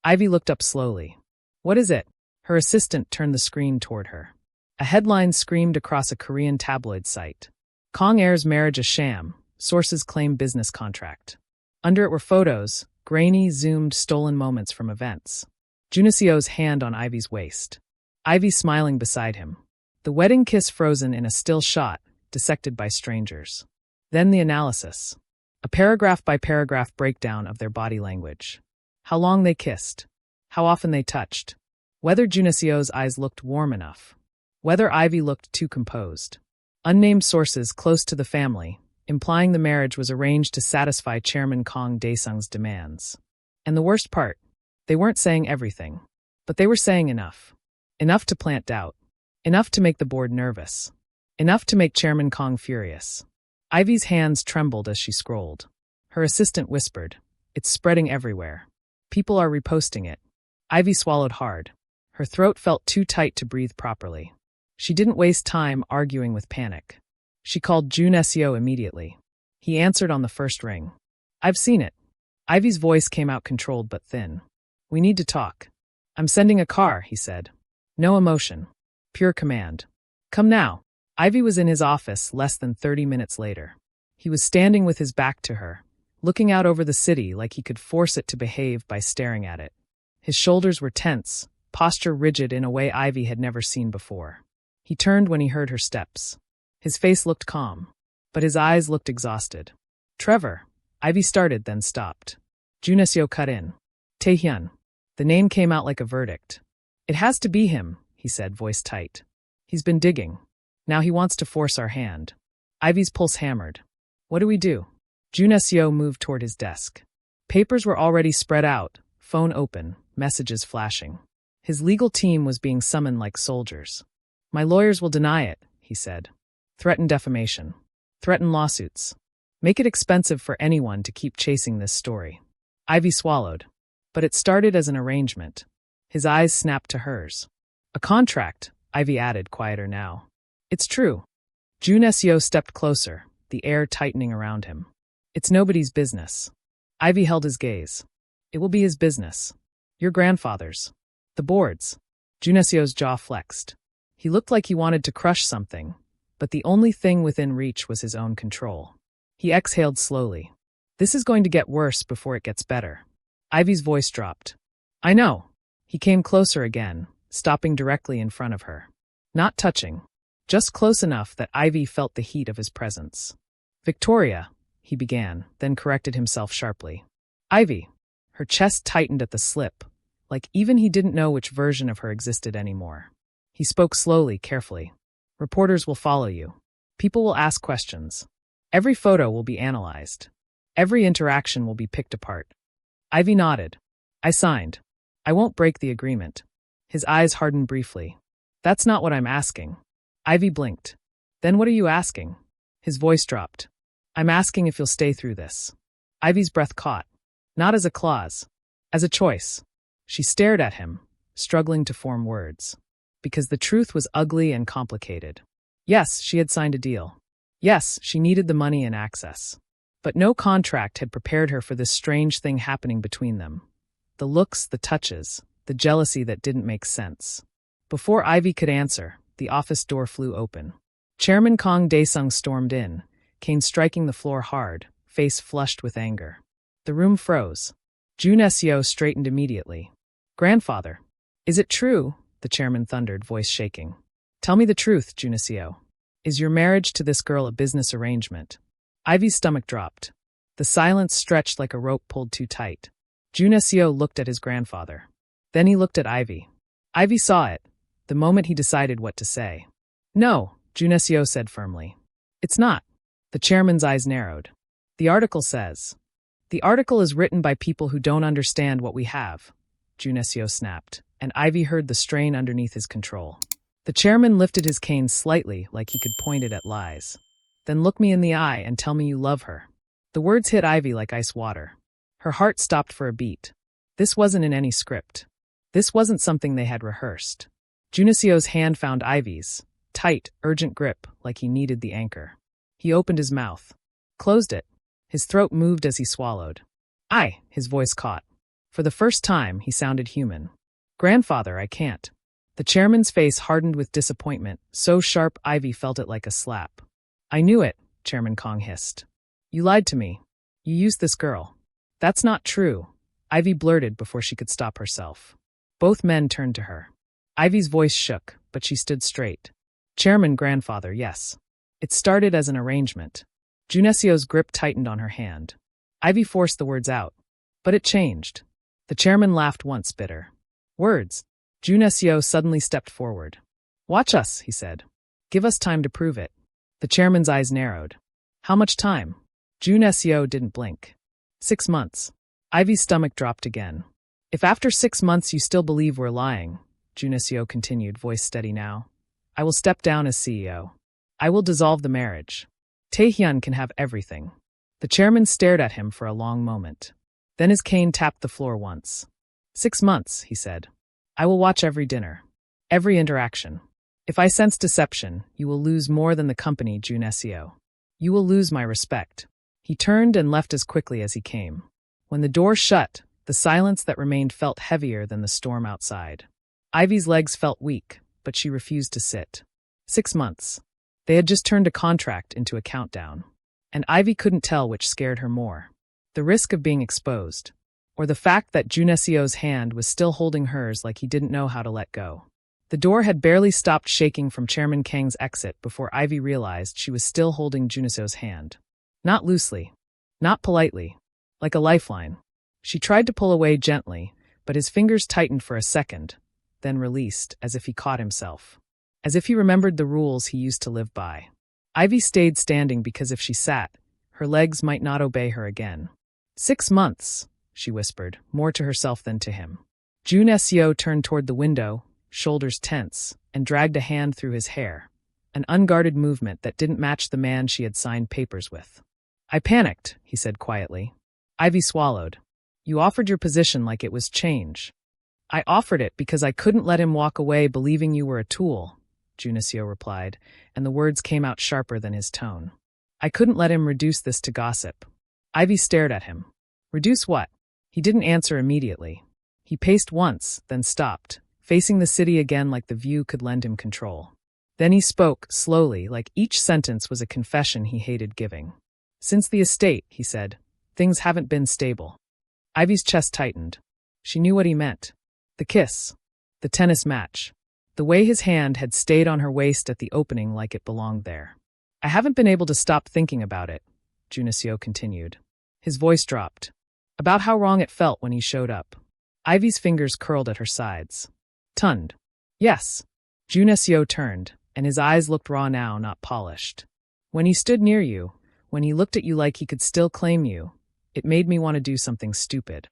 Ivy looked up slowly. "What is it?" Her assistant turned the screen toward her. A headline screamed across a Korean tabloid site. "Kang Heir's marriage a sham. Sources claim business contract." Under it were photos, grainy, zoomed, stolen moments from events. Junio's hand on Ivy's waist. Ivy smiling beside him. The wedding kiss frozen in a still shot, dissected by strangers. Then the analysis. A paragraph-by-paragraph breakdown of their body language. How long they kissed. How often they touched. Whether Junio's eyes looked warm enough. Whether Ivy looked too composed. Unnamed sources close to the family, implying the marriage was arranged to satisfy Chairman Kang Dae-sung's demands. And the worst part, they weren't saying everything. But they were saying enough. Enough to plant doubt. Enough to make the board nervous. Enough to make Chairman Kang furious. Ivy's hands trembled as she scrolled. Her assistant whispered, "It's spreading everywhere. People are reposting it." Ivy swallowed hard. Her throat felt too tight to breathe properly. She didn't waste time arguing with panic. She called Junio immediately. He answered on the first ring. "I've seen it." Ivy's voice came out controlled but thin. "We need to talk." "I'm sending a car," he said. No emotion. Pure command. "Come now." Ivy was in his office less than 30 minutes later. He was standing with his back to her, looking out over the city like he could force it to behave by staring at it. His shoulders were tense, posture rigid in a way Ivy had never seen before. He turned when he heard her steps. His face looked calm, but his eyes looked exhausted. "Trevor," Ivy started, then stopped. Junio cut in. "Taehyun." The name came out like a verdict. "It has to be him," he said, voice tight. "He's been digging. Now he wants to force our hand." Ivy's pulse hammered. "What do we do?" Junio moved toward his desk. Papers were already spread out, phone open, messages flashing. His legal team was being summoned like soldiers. "My lawyers will deny it," he said. "Threaten defamation. Threaten lawsuits. Make it expensive for anyone to keep chasing this story." Ivy swallowed. But it started as an arrangement. His eyes snapped to hers. "A contract," Ivy added, quieter now. "It's true." Junio stepped closer, the air tightening around him. "It's nobody's business." Ivy held his gaze. "It will be his business. Your grandfather's. The board's." Junio's jaw flexed. He looked like he wanted to crush something, but the only thing within reach was his own control. He exhaled slowly. "This is going to get worse before it gets better." Ivy's voice dropped. "I know." He came closer again, stopping directly in front of her. Not touching. Just close enough that Ivy felt the heat of his presence. "Victoria," he began, then corrected himself sharply. "Ivy." Her chest tightened at the slip, like even he didn't know which version of her existed anymore. He spoke slowly, carefully. "Reporters will follow you. People will ask questions. Every photo will be analyzed. Every interaction will be picked apart." Ivy nodded. "I signed. I won't break the agreement." His eyes hardened briefly. "That's not what I'm asking." Ivy blinked. "Then what are you asking?" His voice dropped. "I'm asking if you'll stay through this." Ivy's breath caught. Not as a clause. As a choice. She stared at him, struggling to form words. Because the truth was ugly and complicated. Yes, she had signed a deal. Yes, she needed the money and access. But no contract had prepared her for this strange thing happening between them. The looks, the touches, the jealousy that didn't make sense. Before Ivy could answer, the office door flew open. Chairman Kang Dae-sung stormed in, cane striking the floor hard, face flushed with anger. The room froze. Junio straightened immediately. "Grandfather." "Is it true?" the chairman thundered, voice shaking. "Tell me the truth, Junio. Is your marriage to this girl a business arrangement?" Ivy's stomach dropped. The silence stretched like a rope pulled too tight. Junio looked at his grandfather. Then he looked at Ivy. Ivy saw it, the moment he decided what to say. No, Junio said firmly. It's not. The chairman's eyes narrowed. The article says. The article is written by people who don't understand what we have, Junio snapped, and Ivy heard the strain underneath his control. The chairman lifted his cane slightly like he could point it at lies. Then look me in the eye and tell me you love her. The words hit Ivy like ice water. Her heart stopped for a beat. This wasn't in any script. This wasn't something they had rehearsed. Junio's hand found Ivy's, tight, urgent grip like he needed the anchor. He opened his mouth. Closed it. His throat moved as he swallowed. "I," his voice caught. For the first time, he sounded human. "Grandfather, I can't." The chairman's face hardened with disappointment, so sharp Ivy felt it like a slap. "I knew it," Chairman Kang hissed. "You lied to me. You used this girl." "That's not true," Ivy blurted before she could stop herself. Both men turned to her. Ivy's voice shook, but she stood straight. "Chairman, grandfather, yes. It started as an arrangement." Junio's grip tightened on her hand. Ivy forced the words out. But it changed. The chairman laughed once, bitter. "Words." Junio suddenly stepped forward. "Watch us," he said. "Give us time to prove it." The chairman's eyes narrowed. "How much time?" Junio didn't blink. 6 months. Ivy's stomach dropped again. "If after 6 months you still believe we're lying," Junio continued, voice steady now, "I will step down as CEO. I will dissolve the marriage. Taehyun can have everything." The chairman stared at him for a long moment. Then his cane tapped the floor once. 6 months, he said. "I will watch every dinner. Every interaction. If I sense deception, you will lose more than the company, Junio. You will lose my respect." He turned and left as quickly as he came. When the door shut, the silence that remained felt heavier than the storm outside. Ivy's legs felt weak, but she refused to sit. 6 months. They had just turned a contract into a countdown. And Ivy couldn't tell which scared her more. The risk of being exposed, or the fact that Junio's hand was still holding hers like he didn't know how to let go. The door had barely stopped shaking from Chairman Kang's exit before Ivy realized she was still holding Junio's hand. Not loosely. Not politely. Like a lifeline. She tried to pull away gently, but his fingers tightened for a second, then released as if he caught himself. As if he remembered the rules he used to live by. Ivy stayed standing because if she sat, her legs might not obey her again. 6 months, she whispered, more to herself than to him. Junio turned toward the window, shoulders tense, and dragged a hand through his hair, an unguarded movement that didn't match the man she had signed papers with. "I panicked," he said quietly. Ivy swallowed. "You offered your position like it was change." "I offered it because I couldn't let him walk away believing you were a tool," Junio replied, and the words came out sharper than his tone. "I couldn't let him reduce this to gossip." Ivy stared at him. "Reduce what?" He didn't answer immediately. He paced once, then stopped, facing the city again like the view could lend him control. Then he spoke, slowly, like each sentence was a confession he hated giving. "Since the estate," he said, "things haven't been stable." Ivy's chest tightened. She knew what he meant. The kiss. The tennis match. The way his hand had stayed on her waist at the opening like it belonged there. "I haven't been able to stop thinking about it," Junio continued. His voice dropped. About how wrong it felt when he showed up. Ivy's fingers curled at her sides. "Tunde." "Yes." Junio turned, and his eyes looked raw now, not polished. "When he stood near you, when he looked at you like he could still claim you, it made me want to do something stupid."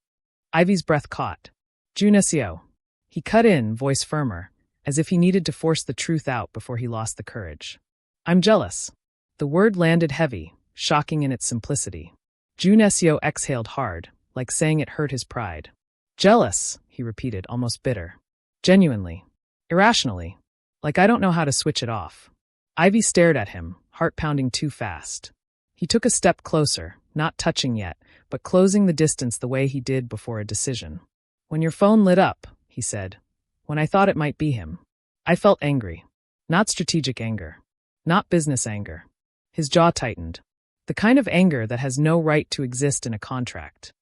Ivy's breath caught. "Junio." He cut in, voice firmer, as if he needed to force the truth out before he lost the courage. "I'm jealous." The word landed heavy, shocking in its simplicity. Junio exhaled hard, like saying it hurt his pride. "Jealous," he repeated, almost bitter. "Genuinely. Irrationally. Like I don't know how to switch it off." Ivy stared at him, heart pounding too fast. He took a step closer, not touching yet, but closing the distance the way he did before a decision. "When your phone lit up," he said, "when I thought it might be him, I felt angry. Not strategic anger. Not business anger." His jaw tightened. The kind of anger that has no right to exist in a contract.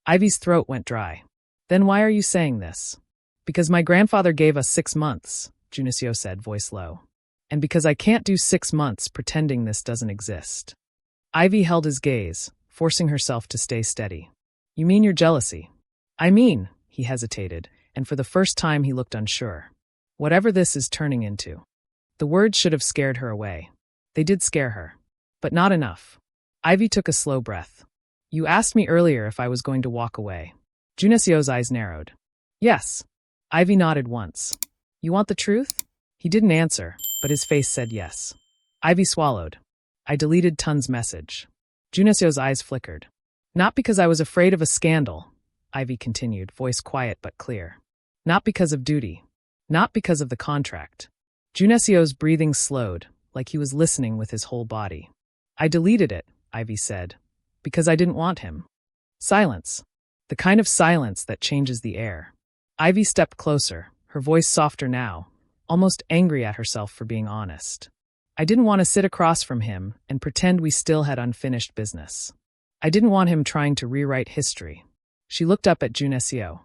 Ivy's throat went dry. "Then why are you saying this?" "Because my grandfather gave us 6 months, Junio said, voice low. "And because I can't do 6 months pretending this doesn't exist." Ivy held his gaze, forcing herself to stay steady. "You mean your jealousy?" "I mean," he hesitated, and for the first time he looked unsure. Whatever this is turning into. The words should have scared her away. They did scare her. But not enough. Ivy took a slow breath. You asked me earlier if I was going to walk away. Junio-seo's eyes narrowed. Yes. Ivy nodded once. You want the truth? He didn't answer, but his face said yes. Ivy swallowed. I deleted Tun's message. Junio-seo's eyes flickered. Not because I was afraid of a scandal, Ivy continued, voice quiet but clear. Not because of duty. Not because of the contract. Junio-seo's breathing slowed, like he was listening with his whole body. I deleted it, Ivy said, because I didn't want him. Silence. The kind of silence that changes the air. Ivy stepped closer, her voice softer now, almost angry at herself for being honest. I didn't want to sit across from him and pretend we still had unfinished business. I didn't want him trying to rewrite history. She looked up at Junio-seo.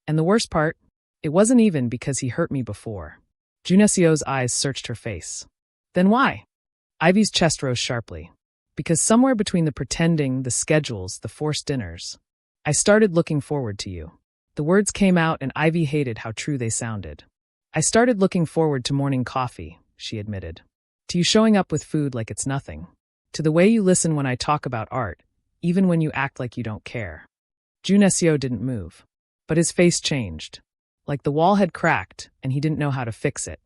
And the worst part? It wasn't even because he hurt me before. Junio-seo's eyes searched her face. Then why? Ivy's chest rose sharply. Because somewhere between the pretending, the schedules, the forced dinners, I started looking forward to you. The words came out and Ivy hated how true they sounded. I started looking forward to morning coffee, she admitted. To you showing up with food like it's nothing. To the way you listen when I talk about art, even when you act like you don't care. Junio-seo didn't move. But his face changed. Like the wall had cracked and he didn't know how to fix it.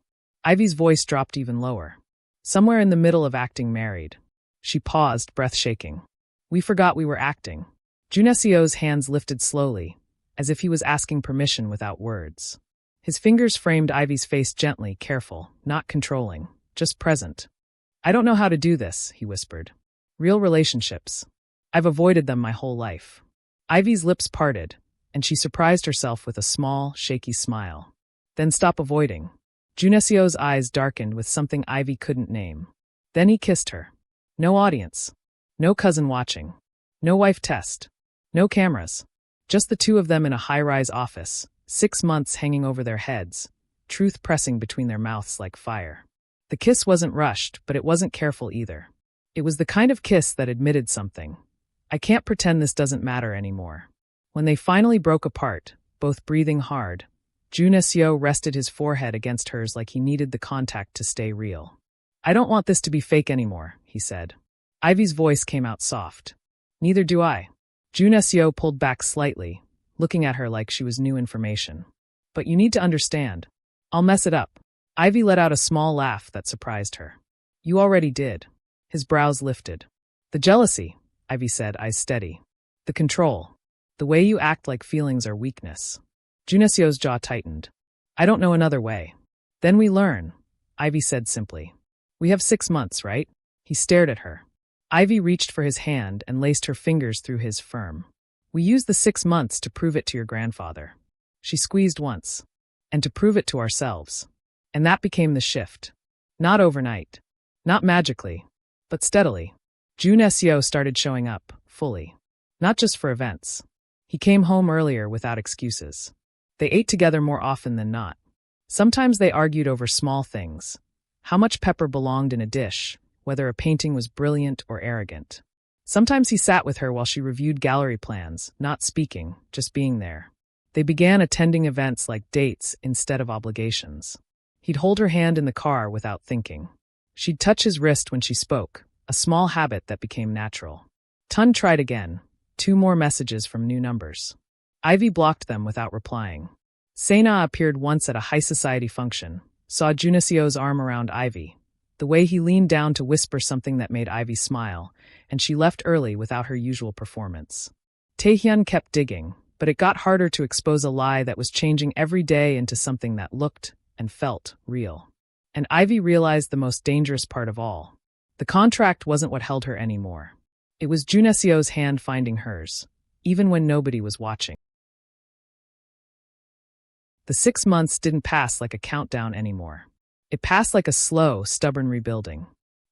Ivy's voice dropped even lower. Somewhere in the middle of acting married. She paused, breath shaking. We forgot we were acting. Junio-seo's hands lifted slowly, as if he was asking permission without words. His fingers framed Ivy's face gently, careful, not controlling, just present. I don't know how to do this, he whispered. Real relationships. I've avoided them my whole life. Ivy's lips parted, and she surprised herself with a small, shaky smile. Then stop avoiding. Junio-seo's eyes darkened with something Ivy couldn't name. Then he kissed her. No audience. No cousin watching. No wife test. No cameras. Just the two of them in a high-rise office, 6 months hanging over their heads, truth pressing between their mouths like fire. The kiss wasn't rushed, but it wasn't careful either. It was the kind of kiss that admitted something. I can't pretend this doesn't matter anymore. When they finally broke apart, both breathing hard, Junio-seo rested his forehead against hers like he needed the contact to stay real. I don't want this to be fake anymore, he said. Ivy's voice came out soft. Neither do I. Junio-seo pulled back slightly, looking at her like she was new information. But you need to understand. I'll mess it up. Ivy let out a small laugh that surprised her. You already did. His brows lifted. The jealousy, Ivy said, eyes steady. The control. The way you act like feelings are weakness. Junio-seo's jaw tightened. I don't know another way. Then we learn, Ivy said simply. We have 6 months, right? He stared at her. Ivy reached for his hand and laced her fingers through his firm. We used the 6 months to prove it to your grandfather. She squeezed once. And to prove it to ourselves. And that became the shift. Not overnight. Not magically. But steadily. Junio-seo started showing up, fully. Not just for events. He came home earlier without excuses. They ate together more often than not. Sometimes they argued over small things. How much pepper belonged in a dish, whether a painting was brilliant or arrogant. Sometimes he sat with her while she reviewed gallery plans, not speaking, just being there. They began attending events like dates instead of obligations. He'd hold her hand in the car without thinking. She'd touch his wrist when she spoke, a small habit that became natural. Tunde tried again, 2 more messages from new numbers. Ivy blocked them without replying. Sena appeared once at a high society function, saw Junio-seo's arm around Ivy, the way he leaned down to whisper something that made Ivy smile, and she left early without her usual performance. Taehyun kept digging, but it got harder to expose a lie that was changing every day into something that looked and felt real. And Ivy realized the most dangerous part of all. The contract wasn't what held her anymore. It was Junio-seo's hand finding hers, even when nobody was watching. The 6 months didn't pass like a countdown anymore. It passed like a slow, stubborn rebuilding.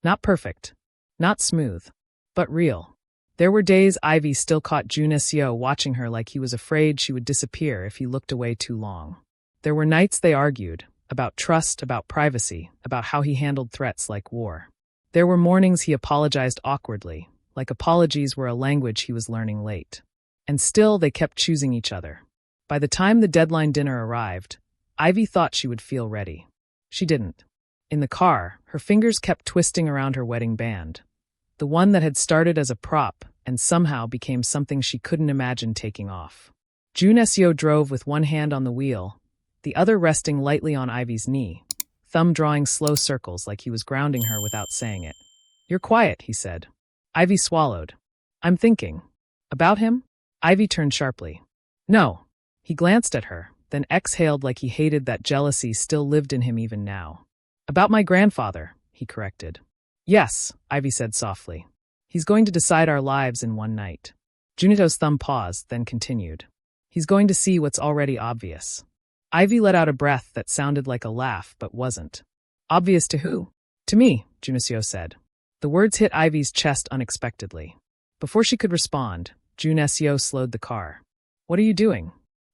Not perfect, not smooth, but real. There were days Ivy still caught Junio-seo watching her like he was afraid she would disappear if he looked away too long. There were nights they argued, about trust, about privacy, about how he handled threats like war. There were mornings he apologized awkwardly, like apologies were a language he was learning late. And still they kept choosing each other. By the time the deadline dinner arrived, Ivy thought she would feel ready. She didn't. In the car, her fingers kept twisting around her wedding band, the one that had started as a prop and somehow became something she couldn't imagine taking off. Junio drove with one hand on the wheel, the other resting lightly on Ivy's knee, thumb drawing slow circles like he was grounding her without saying it. "You're quiet," he said. Ivy swallowed. "I'm thinking." "About him?" Ivy turned sharply. "No." He glanced at her, then exhaled like he hated that jealousy still lived in him even now. "About my grandfather," he corrected. "Yes," Ivy said softly. "He's going to decide our lives in one night." Junito's thumb paused, then continued. "He's going to see what's already obvious." Ivy let out a breath that sounded like a laugh but wasn't. "Obvious to who?" "To me," Junio said. The words hit Ivy's chest unexpectedly. Before she could respond, Junio slowed the car. "What are you doing?"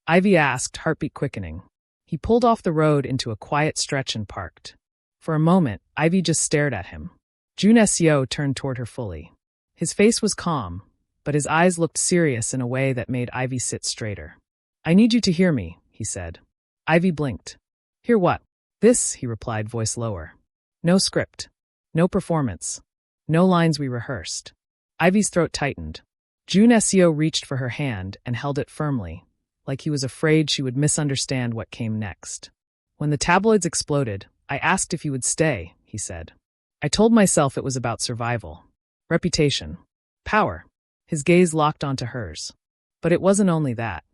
Ivy asked, heartbeat quickening. He pulled off the road into a quiet stretch and parked. For a moment, Ivy just stared at him. Junio turned toward her fully. His face was calm, but his eyes looked serious in a way that made Ivy sit straighter. "I need you to hear me," he said. Ivy blinked. "Hear what?" "This," he replied, voice lower. "No script. No performance. No lines we rehearsed." Ivy's throat tightened. Junio reached for her hand and held it firmly, like he was afraid she would misunderstand what came next. "When the tabloids exploded, I asked if you would stay," he said. "I told myself it was about survival. Reputation. Power." His gaze locked onto hers. But it wasn't only that.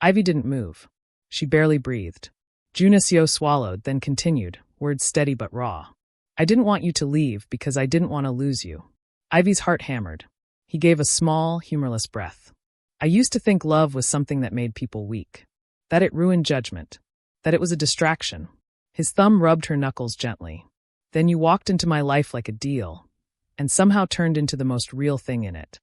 Ivy didn't move. She barely breathed. Junio swallowed, then continued, words steady but raw. "I didn't want you to leave because I didn't want to lose you." Ivy's heart hammered. He gave a small, humorless breath. "I used to think love was something that made people weak. That it ruined judgment. That it was a distraction." His thumb rubbed her knuckles gently. "Then you walked into my life like a deal, and somehow turned into the most real thing in it."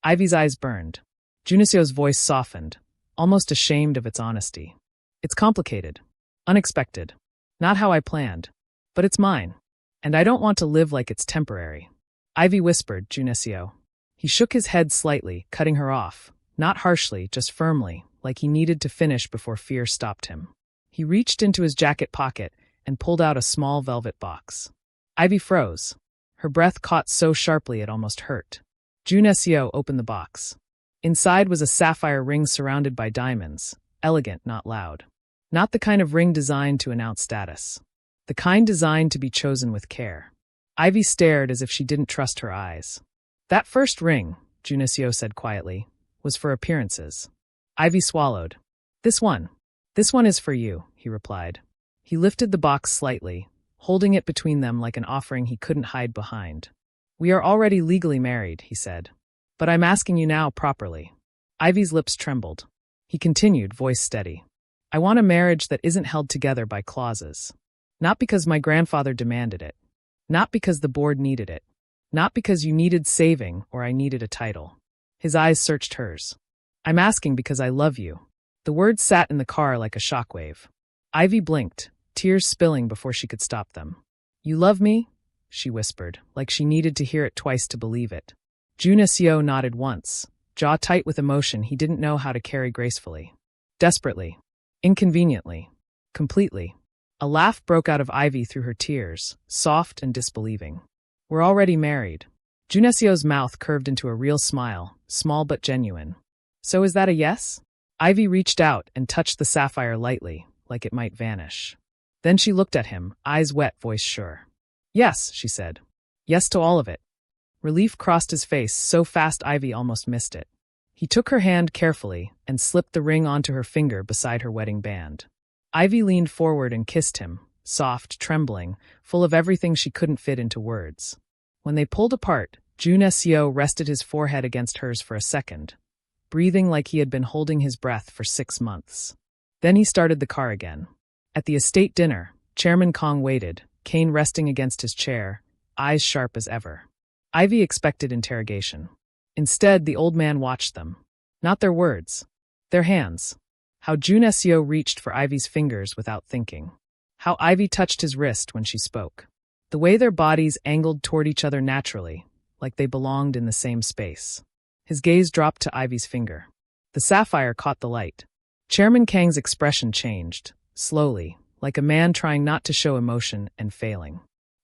Ivy's eyes burned. Junio's voice softened, almost ashamed of its honesty. "It's complicated. Unexpected. Not how I planned. But it's mine. And I don't want to live like it's temporary." Ivy whispered, Junio. He shook his head slightly, cutting her off, not harshly, just firmly, like he needed to finish before fear stopped him. He reached into his jacket pocket and pulled out a small velvet box. Ivy froze. Her breath caught so sharply it almost hurt. Junio opened the box. Inside was a sapphire ring surrounded by diamonds, elegant, not loud. Not the kind of ring designed to announce status. The kind designed to be chosen with care. Ivy stared as if she didn't trust her eyes. "That first ring," Junio said quietly, "was for appearances." Ivy swallowed. This one is for you," he replied. He lifted the box slightly, holding it between them like an offering he couldn't hide behind. "We are already legally married," he said. "But I'm asking you now properly." Ivy's lips trembled. He continued, voice steady. "I want a marriage that isn't held together by clauses. Not because my grandfather demanded it. Not because the board needed it. Not because you needed saving or I needed a title." His eyes searched hers. "I'm asking because I love you." The words sat in the car like a shockwave. Ivy blinked, tears spilling before she could stop them. "You love me?" she whispered, like she needed to hear it twice to believe it. Junio nodded once, jaw tight with emotion he didn't know how to carry gracefully. Desperately. Inconveniently. Completely. A laugh broke out of Ivy through her tears, soft and disbelieving. "We're already married." Junio's mouth curved into a real smile, small but genuine. "So is that a yes?" Ivy reached out and touched the sapphire lightly, like it might vanish. Then she looked at him, eyes wet, voice sure. "Yes," she said. "Yes to all of it." Relief crossed his face so fast Ivy almost missed it. He took her hand carefully and slipped the ring onto her finger beside her wedding band. Ivy leaned forward and kissed him, soft, trembling, full of everything she couldn't fit into words. When they pulled apart, Junio rested his forehead against hers for a second, breathing like he had been holding his breath for 6 months. Then he started the car again. At the estate dinner, Chairman Kang waited, cane resting against his chair, eyes sharp as ever. Ivy expected interrogation. Instead, the old man watched them. Not their words. Their hands. How Junio reached for Ivy's fingers without thinking. How Ivy touched his wrist when she spoke. The way their bodies angled toward each other naturally, like they belonged in the same space. His gaze dropped to Ivy's finger. The sapphire caught the light. Chairman Kang's expression changed, slowly, like a man trying not to show emotion and failing.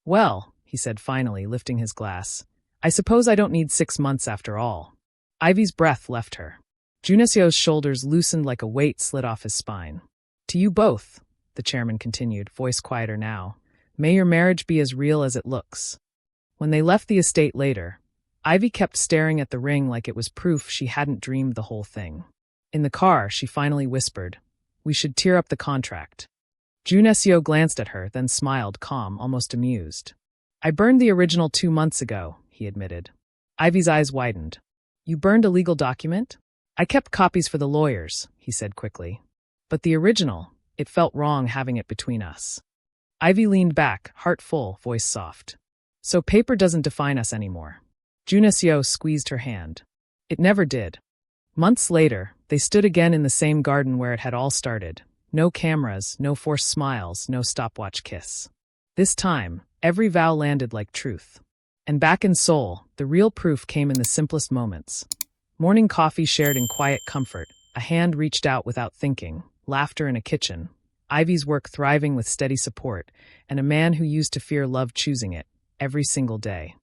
"Well," he said finally, lifting his glass, "I suppose I don't need 6 months after all." Ivy's breath left her. Junio's shoulders loosened like a weight slid off his spine. "To you both," the chairman continued, voice quieter now, "may your marriage be as real as it looks." When they left the estate later, Ivy kept staring at the ring like it was proof she hadn't dreamed the whole thing. In the car, she finally whispered, "We should tear up the contract." Junio glanced at her, then smiled, calm, almost amused. "I burned the original 2 months ago," he admitted. Ivy's eyes widened. "You burned a legal document?" "I kept copies for the lawyers," he said quickly. "But the original, it felt wrong having it between us." Ivy leaned back, heart full, voice soft. "So paper doesn't define us anymore." Junio squeezed her hand. "It never did." Months later, they stood again in the same garden where it had all started. No cameras, no forced smiles, no stopwatch kiss. This time, every vow landed like truth. And back in Seoul, the real proof came in the simplest moments. Morning coffee shared in quiet comfort, a hand reached out without thinking, laughter in a kitchen, Ivy's work thriving with steady support, and a man who used to fear love choosing it, every single day.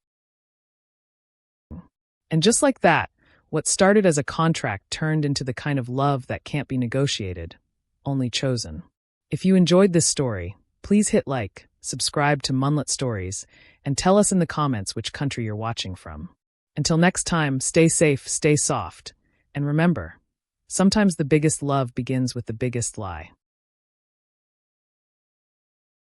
And just like that, what started as a contract turned into the kind of love that can't be negotiated, only chosen. If you enjoyed this story, please hit like, subscribe to Munlyt Stories, and tell us in the comments which country you're watching from. Until next time, stay safe, stay soft, and remember, sometimes the biggest love begins with the biggest lie.